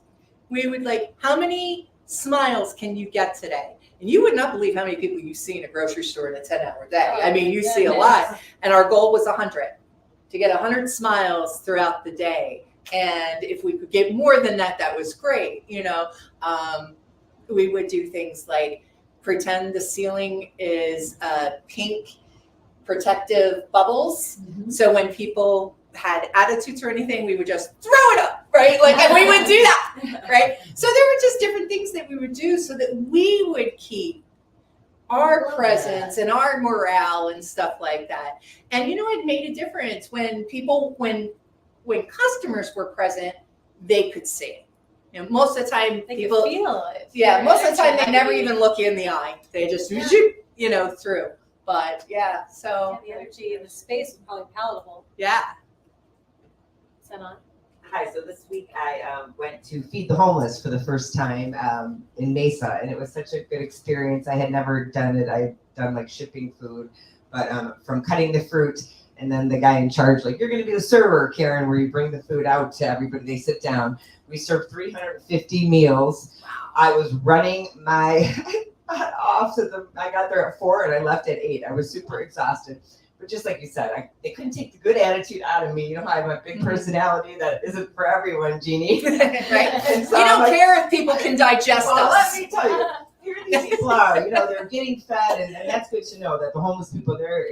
We would like, how many smiles can you get today? And you would not believe how many people you see in a grocery store in a 10-hour day. I mean, you see a lot. And our goal was 100, to get 100 smiles throughout the day. And if we could get more than that, that was great. You know, we would do things like, pretend the ceiling is pink protective bubbles. Mm-hmm. So when people had attitudes or anything, we would just throw it up, right? Like, and we would do that, right? So there were just different things that we would do so that we would keep our presence and our morale and stuff like that. And, you know, it made a difference when people, when customers were present, they could see it. You know, most of the time, people feel it. Yeah, most of the time they never even look you in the eye. They just, you know, through. But yeah, so the energy in the space is probably palatable. Yeah. Is that on? Hi, so this week I went to Feed the Homeless for the first time in Mesa, and it was such a good experience. I had never done it. I'd done like shipping food, but from cutting the fruit, and then the guy in charge, like, you're going to be the server, Karen, where you bring the food out to everybody. They sit down. We served 350 meals. Wow. I was running my butt off. I got there at 4 and I left at 8. I was super exhausted. But just like you said, they couldn't take the good attitude out of me. You know, I have a big personality that isn't for everyone, Jeannie. Right? And so we don't care if people can digest well, us. Let me tell you. Here these people are, you know, they're getting fed, and that's good to know that the homeless people, there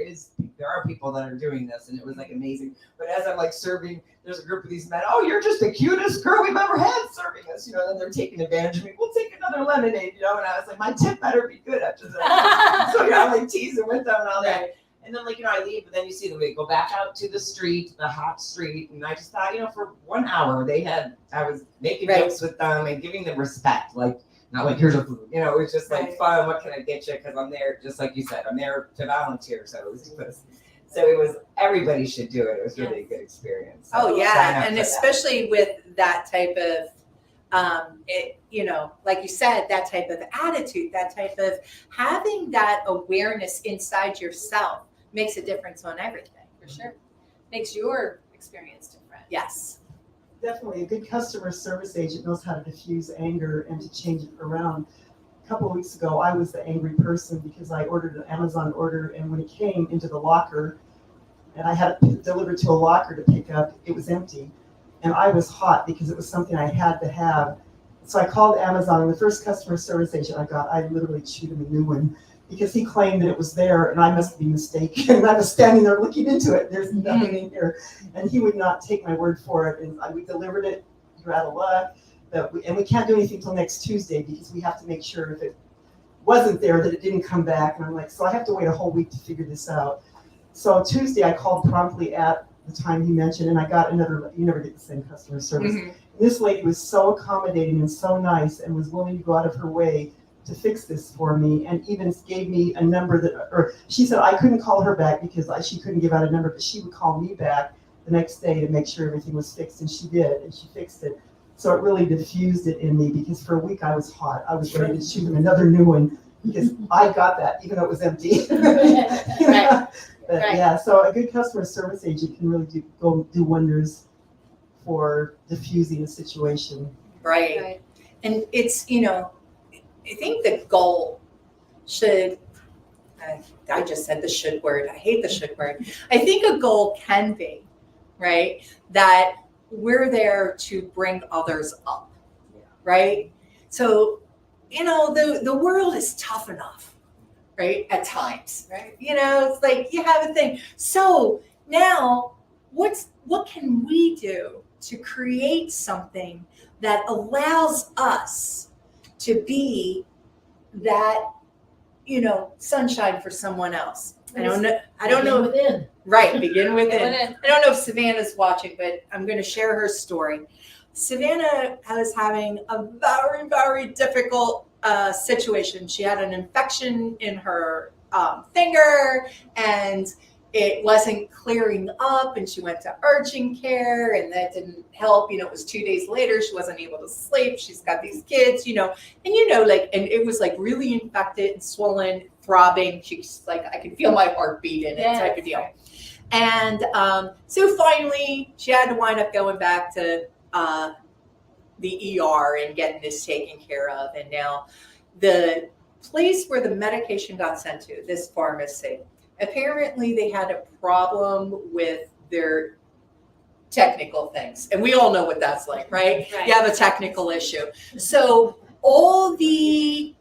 are people that are doing this, and it was like amazing. But as I'm like serving, there's a group of these men, oh, you're just the cutest girl we've ever had serving us, you know, and they're taking advantage of me. We'll take another lemonade, you know, and I was like, my tip better be good after that. So, you know, I'm like teasing with them and all that. And then, like, you know, I leave, but then you see them, they go back out to the street, the hot street, and I just thought, you know, for 1 hour, I was making jokes with them and giving them respect, like, not like, here's a food, you know, it was just like fun. What can I get you? Because I'm there, just like you said, I'm there to volunteer. So it was, everybody should do it. It was really a good experience. So oh yeah, and especially with that type Like you said, that type of attitude, that type of having that awareness inside yourself makes a difference on everything. For sure. Makes your experience different. Yes. Definitely, a good customer service agent knows how to diffuse anger and to change it around. A couple of weeks ago, I was the angry person because I ordered an Amazon order, and when it came into the locker, and I had it delivered to a locker to pick up, it was empty. And I was hot because it was something I had to have. So I called Amazon, and the first customer service agent I got, I literally chewed him a new one because he claimed that it was there, and I must be mistaken. And I was standing there looking into it. There's nothing in here. And he would not take my word for it. And we delivered it. You're out of luck. And we can't do anything till next Tuesday because we have to make sure if it wasn't there that it didn't come back. And I'm like, so I have to wait a whole week to figure this out. So Tuesday I called promptly at the time he mentioned, and I got another, you never get the same customer service. Mm-hmm. This lady was so accommodating and so nice and was willing to go out of her way to fix this for me, and even gave me a number or she said I couldn't call her back because she couldn't give out a number, but she would call me back the next day to make sure everything was fixed, and she did, and she fixed it. So it really diffused it in me because for a week I was hot. I was ready to shoot him another new one because I got that even though it was empty. Right. But Right. yeah, so a good customer service agent can really do wonders for diffusing a situation. Right. And it's, I think the goal should, I just said the should word. I hate the should word. I think a goal can be, right, that we're there to bring others up, right? So, the world is tough enough, right, at times, right? It's like you have a thing. So now what can we do to create something that allows us to be that, sunshine for someone else? I don't know. Within. Right, begin with it. Within. I don't know if Savannah's watching, but I'm going to share her story. Savannah was having a very, very difficult situation. She had an infection in her finger, and it wasn't clearing up, and she went to urgent care, and that didn't help. It was 2 days later. She wasn't able to sleep. She's got these kids, and it was like really infected and swollen, throbbing. She's like, I can feel my heartbeat in it, type of deal. And so finally, she had to wind up going back to the ER and getting this taken care of. And now the place where the medication got sent to, this pharmacy, apparently they had a problem with their technical things. And we all know what that's like, right? You have a technical issue. So all the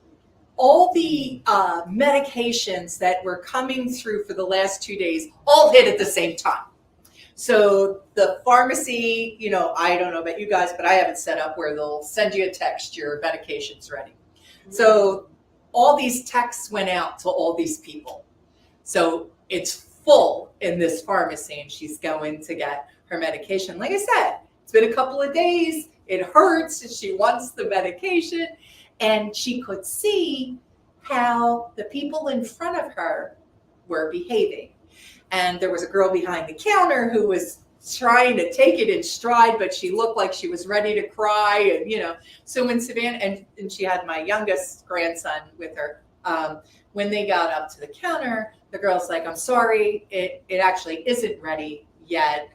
medications that were coming through for the last 2 days all hit at the same time. So the pharmacy, I don't know about you guys, but I have it set up where they'll send you a text, your medication's ready. So all these texts went out to all these people. So it's full in this pharmacy, and she's going to get her medication. Like I said, it's been a couple of days. It hurts, and she wants the medication. And she could see how the people in front of her were behaving. And there was a girl behind the counter who was trying to take it in stride, but she looked like she was ready to cry. And, so when Savannah, and she had my youngest grandson with her, when they got up to the counter, the girl's like, I'm sorry, it actually isn't ready yet.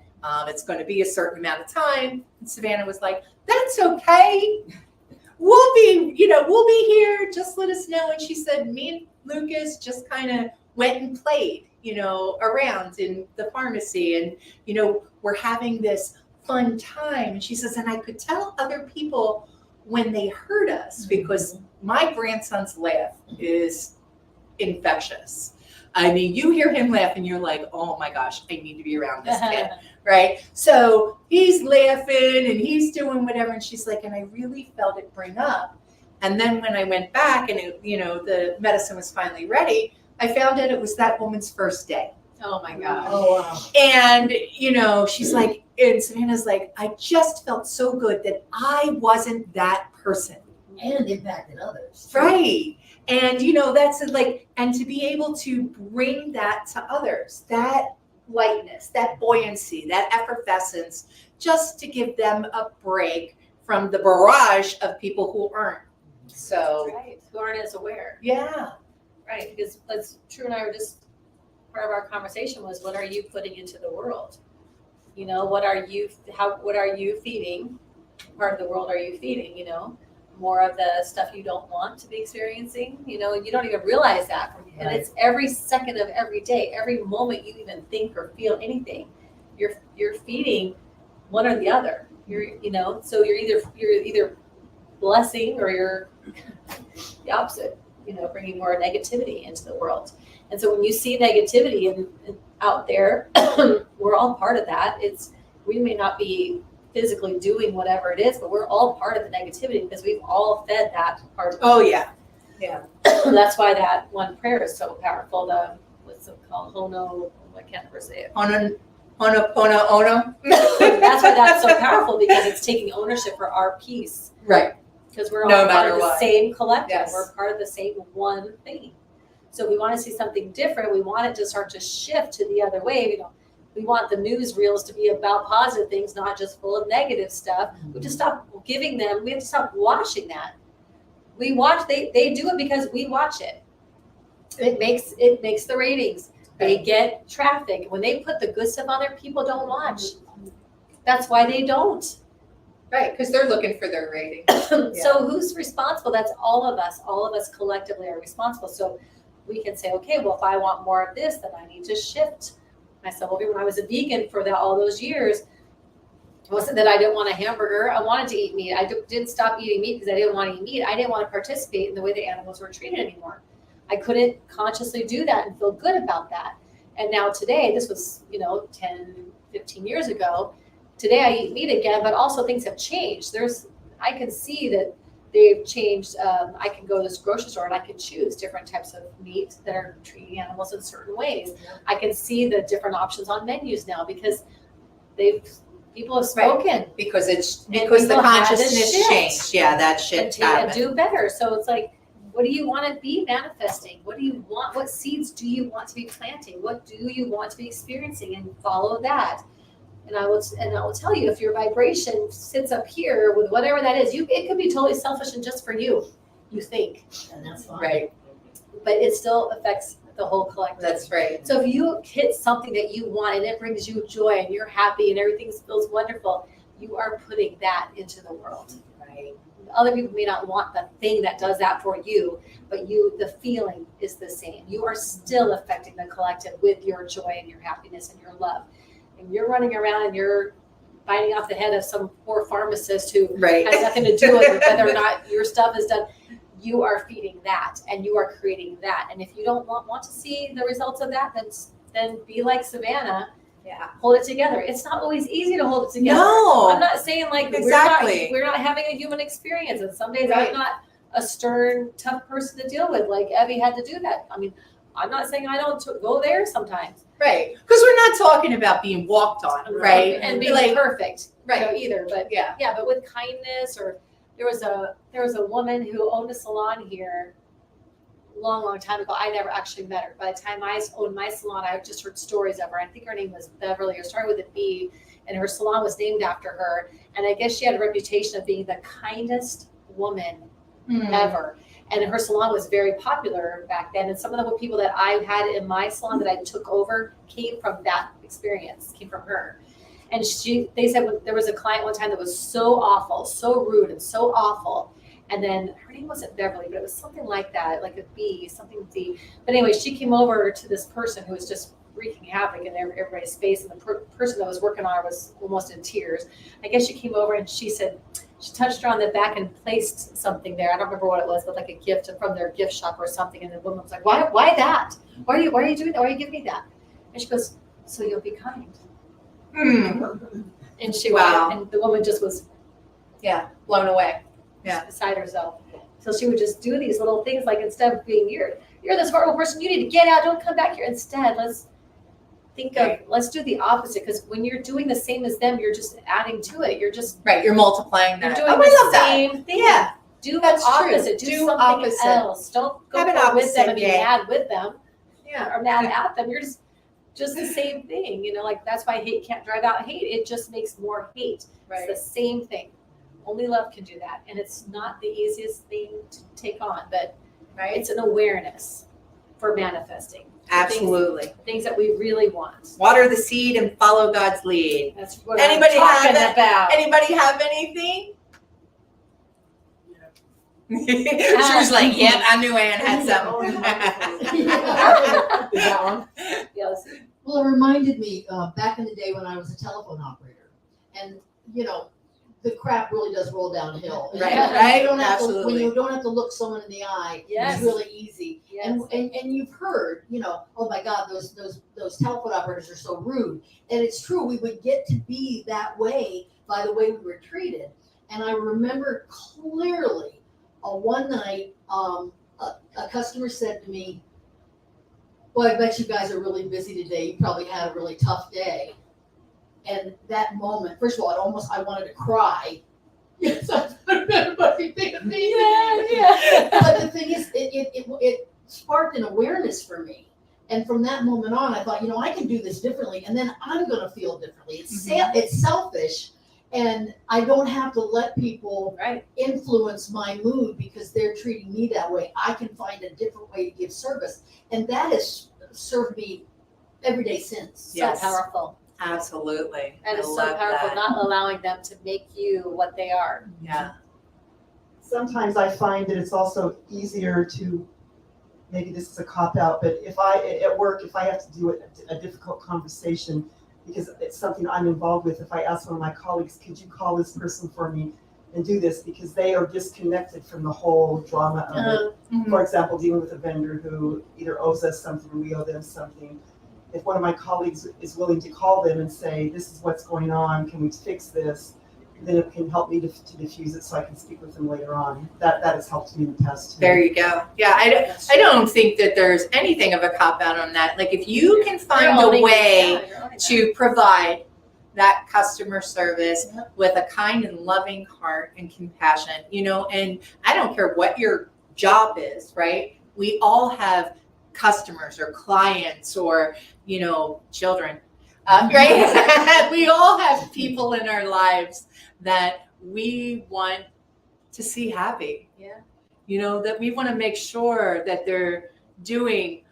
It's going to be a certain amount of time. And Savannah was like, that's okay. We'll be here. Just let us know. And she said, me and Lucas just kind of went and played, around in the pharmacy. And, we're having this fun time. And she says, and I could tell other people when they heard us, because my grandson's laugh is infectious. I mean, you hear him laugh and you're like, oh my gosh, I need to be around this kid, right? So he's laughing and he's doing whatever. And she's like, and I really felt it bring up. And then when I went back and, the medicine was finally ready, I found out it was that woman's first day. Oh my God. Oh, wow. And, she's like, and Savannah's like, I just felt so good that I wasn't that person. And impacted others. Right. And, that's like, and to be able to bring that to others, that lightness, that buoyancy, that effervescence, just to give them a break from the barrage of people who aren't. So, Right, who aren't as aware, yeah. right? Because True and I were just, part of our conversation was, what are you putting into the world? You know, what are you feeding? Part of the world are you feeding, you know? More of the stuff you don't want to be experiencing, you know, and you don't even realize that. And it's every second of every day, every moment you even think or feel anything, you're feeding one or the other. You know, so you're either blessing or you're the opposite, you know, bringing more negativity into the world. And so when you see negativity and out there, we're all part of that. We may not be physically doing whatever it is, but we're all part of the negativity because we've all fed that part of it. Oh yeah. That's why that one prayer is so powerful. What's it called? Hono, I can't ever say it. Ono. That's why that's so powerful, because it's taking ownership for our peace. Right. Because we're all No part matter of the what. same collective. Yes. We're part of the same one thing. So if we want to see something different, we want it to start to shift to the other way. You know, we want the newsreels to be about positive things, not just full of negative stuff. We have to stop giving them. We have to stop watching that. We watch. They do it because we watch it. It makes the ratings. They get traffic. When they put the good stuff on there, people don't watch. That's why they don't. Right, because they're looking for their rating. So who's responsible? That's all of us. All of us collectively are responsible. So we can say, okay, well, if I want more of this, then I need to shift myself. When I was a vegan for all those years, it wasn't that I didn't want a hamburger. I wanted to eat meat. I didn't stop eating meat because I didn't want to eat meat. I didn't want to participate in the way the animals were treated anymore. I couldn't consciously do that and feel good about that. And now today, this was, 10, 15 years ago, today I eat meat again, but also things have changed. I can see that they've changed. I can go to this grocery store and I can choose different types of meat that are treating animals in certain ways. I can see the different options on menus now because people have spoken. Right. Because the people had to consciousness shift changed. Yeah, that shift and happened. do better. So it's like, what do you want to be manifesting? What do you want? What seeds do you want to be planting? What do you want to be experiencing? And follow that. And I will tell you, if your vibration sits up here with whatever that is, it could be totally selfish and just for you think. And that's fine. Right. But it still affects the whole collective. That's right. So if you hit something that you want and it brings you joy and you're happy and everything feels wonderful, you are putting that into the world. Right. Other people may not want the thing that does that for you, but the feeling is the same. You are still affecting the collective with your joy and your happiness and your love. And you're running around and you're biting off the head of some poor pharmacist who has nothing to do with whether or not your stuff is done. You are feeding that and you are creating that. And if you don't want to see the results of that, then be like Savannah. Yeah. Hold it together. It's not always easy to hold it together. No. I'm not saying like Exactly. we're not having a human experience. And some days Right. I'm not a stern, tough person to deal with. Like Evie had to do that. I mean, I'm not saying I don't go there sometimes. Right. Because we're not talking about being walked on, right? And being like perfect, right. Either. But Yeah. but with kindness. Or there was a woman who owned a salon here long time ago. I never actually met her. By the time I owned my salon, I just heard stories of her. I think her name was Beverly, or started with a B, and her salon was named after her. And I guess she had a reputation of being the kindest woman ever. And her salon was very popular back then. And some of the people that I had in my salon that I took over came from that experience, came from her. And they said there was a client one time that was so awful, so rude and so awful. And then her name wasn't Beverly, but it was something like that, like a B, something D. But anyway, she came over to this person who was just wreaking havoc in everybody's face. And the person that was working on her was almost in tears. I guess she came over and she said, she touched her on the back and placed something there. I don't remember what it was, but like a gift from their gift shop or something. And the woman was like, why that? Why are you doing that? Why are you giving me that? And she goes, so you'll be kind. And she Wow. went, and the woman just was blown away. Yeah. beside herself. So she would just do these little things, like instead of being you're this horrible person, you need to get out, don't come back here. Instead, let's do the opposite, because when you're doing the same as them, you're just adding to it. You're just You're multiplying you're that. doing I the love that. same thing. Yeah. Do That's the true. opposite. Do Do something opposite. else. Don't go Have an with them opposite and be day. mad with them Yeah. or mad at them. You're just the same thing. Like that's why hate can't drive out hate. It just makes more hate. Right. It's the same thing Only love can do that. And it's not the easiest thing to take on, but Right? it's an awareness for manifesting. Absolutely. Things that we really want. Water the seed and follow God's lead. That's what Anybody I'm talking have it? about. Anybody have anything? She was like, yep, I knew Ann had something. Is that one? Yes. Well, it reminded me back in the day when I was a telephone operator, and the crap really does roll downhill. Right, And right, you don't have to, when absolutely. you don't have to look someone in the eye, Yes. it's really easy. Yes. And you've heard, oh my God, those telephone operators are so rude. And it's true, we would get to be that way by the way we were treated. And I remember clearly one night, a customer said to me, "Boy, I bet you guys are really busy today. You probably had a really tough day." And that moment, first of all, I wanted to cry. Yes, I thought everybody think me. Yeah. But the thing is, it sparked an awareness for me. And from that moment on, I thought, I can do this differently, and then I'm going to feel differently. It's selfish, and I don't have to let people Right. influence my mood because they're treating me that way. I can find a different way to give service, and that has served me every day since. Yes. So powerful. Absolutely. That I is so love powerful, that. not allowing them to make you what they are. Yeah. Sometimes I find that it's also easier to, maybe this is a cop-out, but if I have to do a difficult conversation, because it's something I'm involved with, if I ask one of my colleagues, could you call this person for me and do this, because they are disconnected from the whole drama of it. Mhm. For example, dealing with a vendor who either owes us something or we owe them something. If one of my colleagues is willing to call them and say, this is what's going on, can we fix this? Then it can help me to diffuse it so I can speak with them later on. That has helped me in the past too. There you go. Yeah, I don't think that there's anything of a cop-out on that. Like, if you can find a way to provide that customer service with a kind and loving heart and compassion, and I don't care what your job is, right? We all have customers or clients or, children, right? We all have people in our lives that we want to see happy. Yeah. That we want to make sure that they're doing,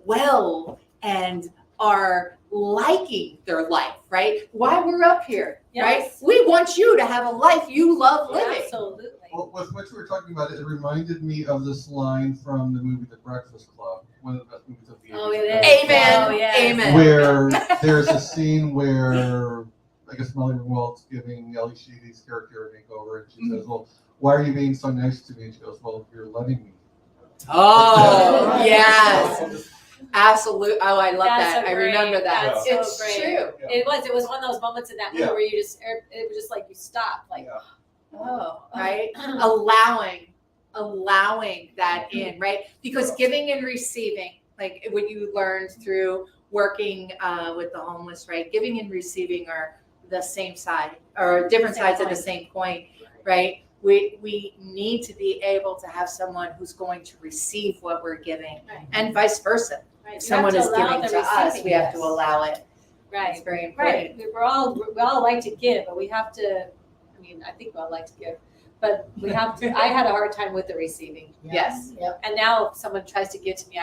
well and are liking their life, right? Why we're up here, right? Yes. We want you to have a life you love living. Absolutely. Well, with what you were talking about, it reminded me of this line from the movie The Breakfast Club, one of the best movies of the 80s. Oh, it is. Amen. Oh, yes. Amen. Where there's a scene where, I guess, Molly Ringwald's giving Ellie Sheedy's character a makeover, and she says, well, why are you being so nice to me? And she goes, well, you're letting me. Oh, yes. Absolutely. Oh, I love That's that. so I remember great. that. That's so It's great. true. It was one of those moments in that movie Yeah. where it was just like you stop, like, Yeah. Oh, right. Allowing that in, right? Because giving and receiving, like what you learned through working with the homeless, right? Giving and receiving are the same side or different Same sides of coin. the same coin, right? We need to be able to have someone who's going to receive what we're giving, Right. and vice versa. right. If You have someone to is allow giving the to us, receiving. we have to allow it. Right. It's very important. Right. We all like to give, but we have to. I mean, I think we all like to give, but we have to. I had a hard time with the receiving, Yes. Yep. and now if someone tries to give to me,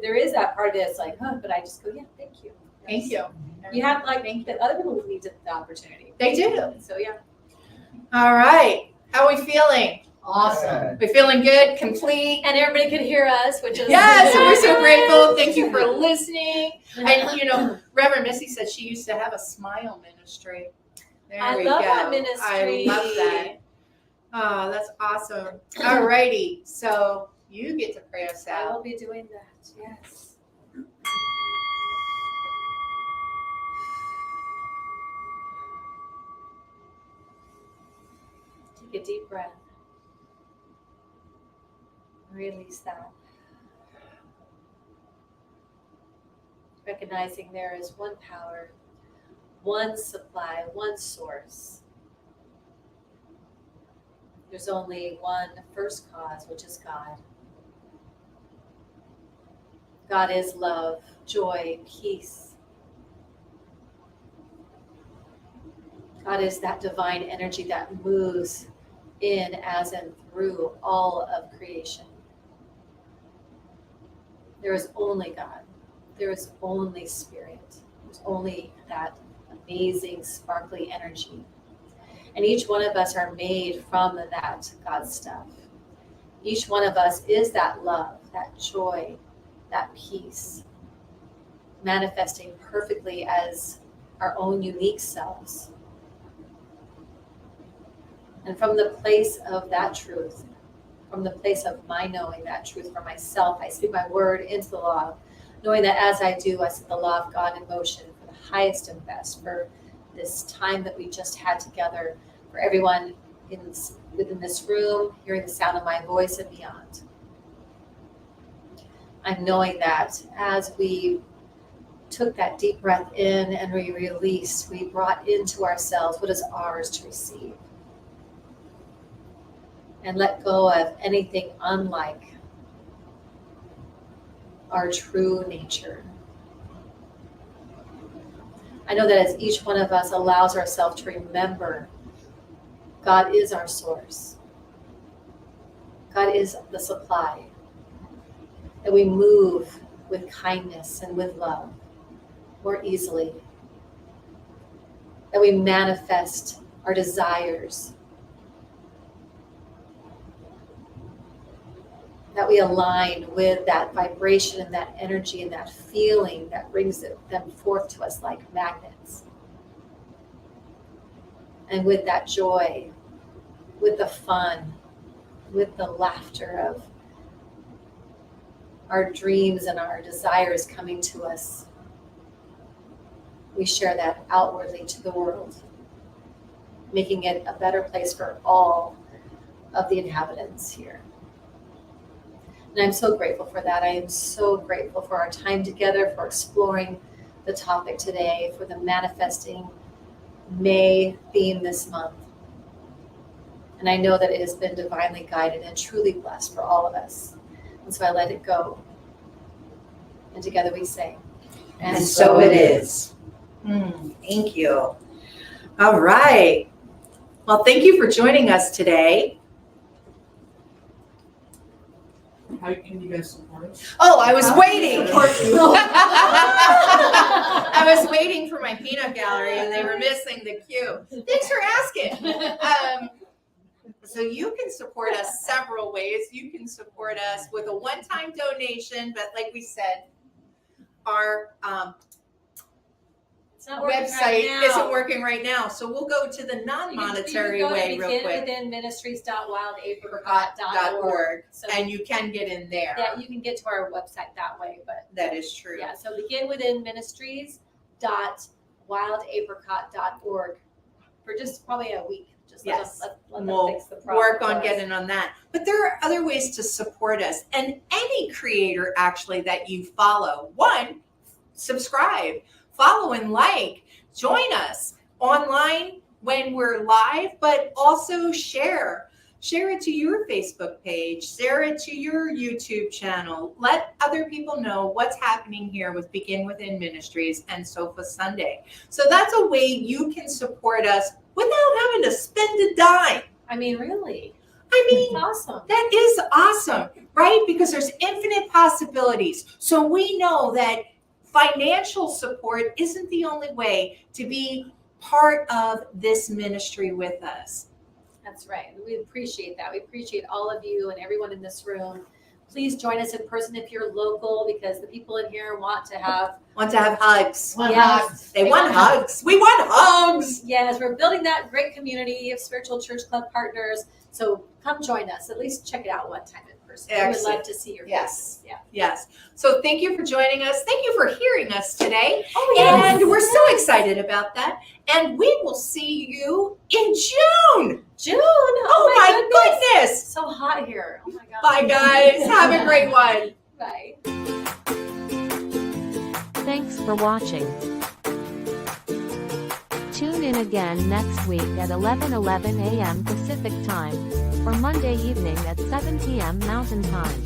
there is that part of it. It's like, but I just go, yeah, thank you. Thank you. You have the other people need the opportunity. They do. So yeah. All right. How are we feeling? Awesome. We feeling good, complete? And everybody could hear us, which is Yes, we're so grateful. Thank you for listening. And Reverend Missy said she used to have a smile ministry. There I we love go. that ministry. I love that. Oh, that's awesome. All righty. So you get to pray us I will out. be doing that. Yes. Take a deep breath. Release that. Recognizing there is one power, one supply, one source. There's only one first cause, which is God. God is love, joy, peace. God is that divine energy that moves in, as, and through all of creation. There is only God. There is only Spirit. There's only that amazing, sparkly energy. And each one of us are made from that God stuff. Each one of us is that love, that joy, that peace, manifesting perfectly as our own unique selves. And from the place of that truth, from the place of my knowing that truth for myself, I speak my word into the law, knowing that as I do, I set the law of God in motion for the highest and best, for this time that we just had together, for everyone within this room, hearing the sound of my voice and beyond. I'm knowing that as we took that deep breath in and we released, we brought into ourselves what is ours to receive. And let go of anything unlike our true nature. I know that as each one of us allows ourselves to remember God is our source, God is the supply, that we move with kindness and with love more easily, that we manifest our desires, that we align with that vibration and that energy and that feeling that brings them forth to us like magnets. And with that joy, with the fun, with the laughter of our dreams and our desires coming to us, we share that outwardly to the world, making it a better place for all of the inhabitants here. And I'm so grateful for that. I am so grateful for our time together, for exploring the topic today, for the Manifesting May theme this month. And I know that it has been divinely guided and truly blessed for all of us. And so I let it go. And together we say, And so it is. Thank you. All right. Well, thank you for joining us today. How can you guys support us? Oh, I was waiting. Support I was waiting for my peanut gallery and they were missing the cue. Thanks for asking. So you can support us several ways. You can support us with a one-time donation, but like we said, our It's not working website right now. isn't working right now. So we'll go to the non-monetary way real quick. beginwithinministries.wildapricot.org. So And you can get in there. yeah, you can get to our website that way, but That is true. yeah, so beginwithinministries.wildapricot.org for just probably a week. Just Yes. let them We'll fix the problem. work for on us. getting on that. But there are other ways to support us. And any creator actually that you follow, one, subscribe, follow and like, join us online when we're live, but also share. Share it to your Facebook page, share it to your YouTube channel. Let other people know what's happening here with Begin Within Ministries and Sofa Sunday. So that's a way you can support us without having to spend a dime. I mean, really, I mean, it's awesome. that is awesome, right? Because there's infinite possibilities. So we know that financial support isn't the only way to be part of this ministry with us. That's right. We appreciate that. We appreciate all of you and everyone in this room. Please join us in person if you're local, because the people in here want to have hugs. Yes. They want hugs. We want hugs. Yes, we're building that great community of spiritual church club partners. So come join us. At least check it out one time in person. We would Excellent. love to see your Yes. faces. Yeah. Yes. So thank you for joining us. Thank you for hearing us today. Oh, yes. And we're so excited about that. And we will see you in June. June. Oh my goodness. It's so hot here. Oh my God. Bye, guys. Have a great one. Bye. Thanks for watching. Tune in again next week at 11:11 a.m. Pacific Time, or Monday evening at 7 p.m. Mountain Time.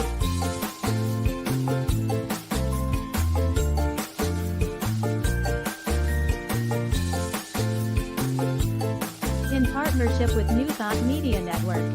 in partnership with New Thought Media Network.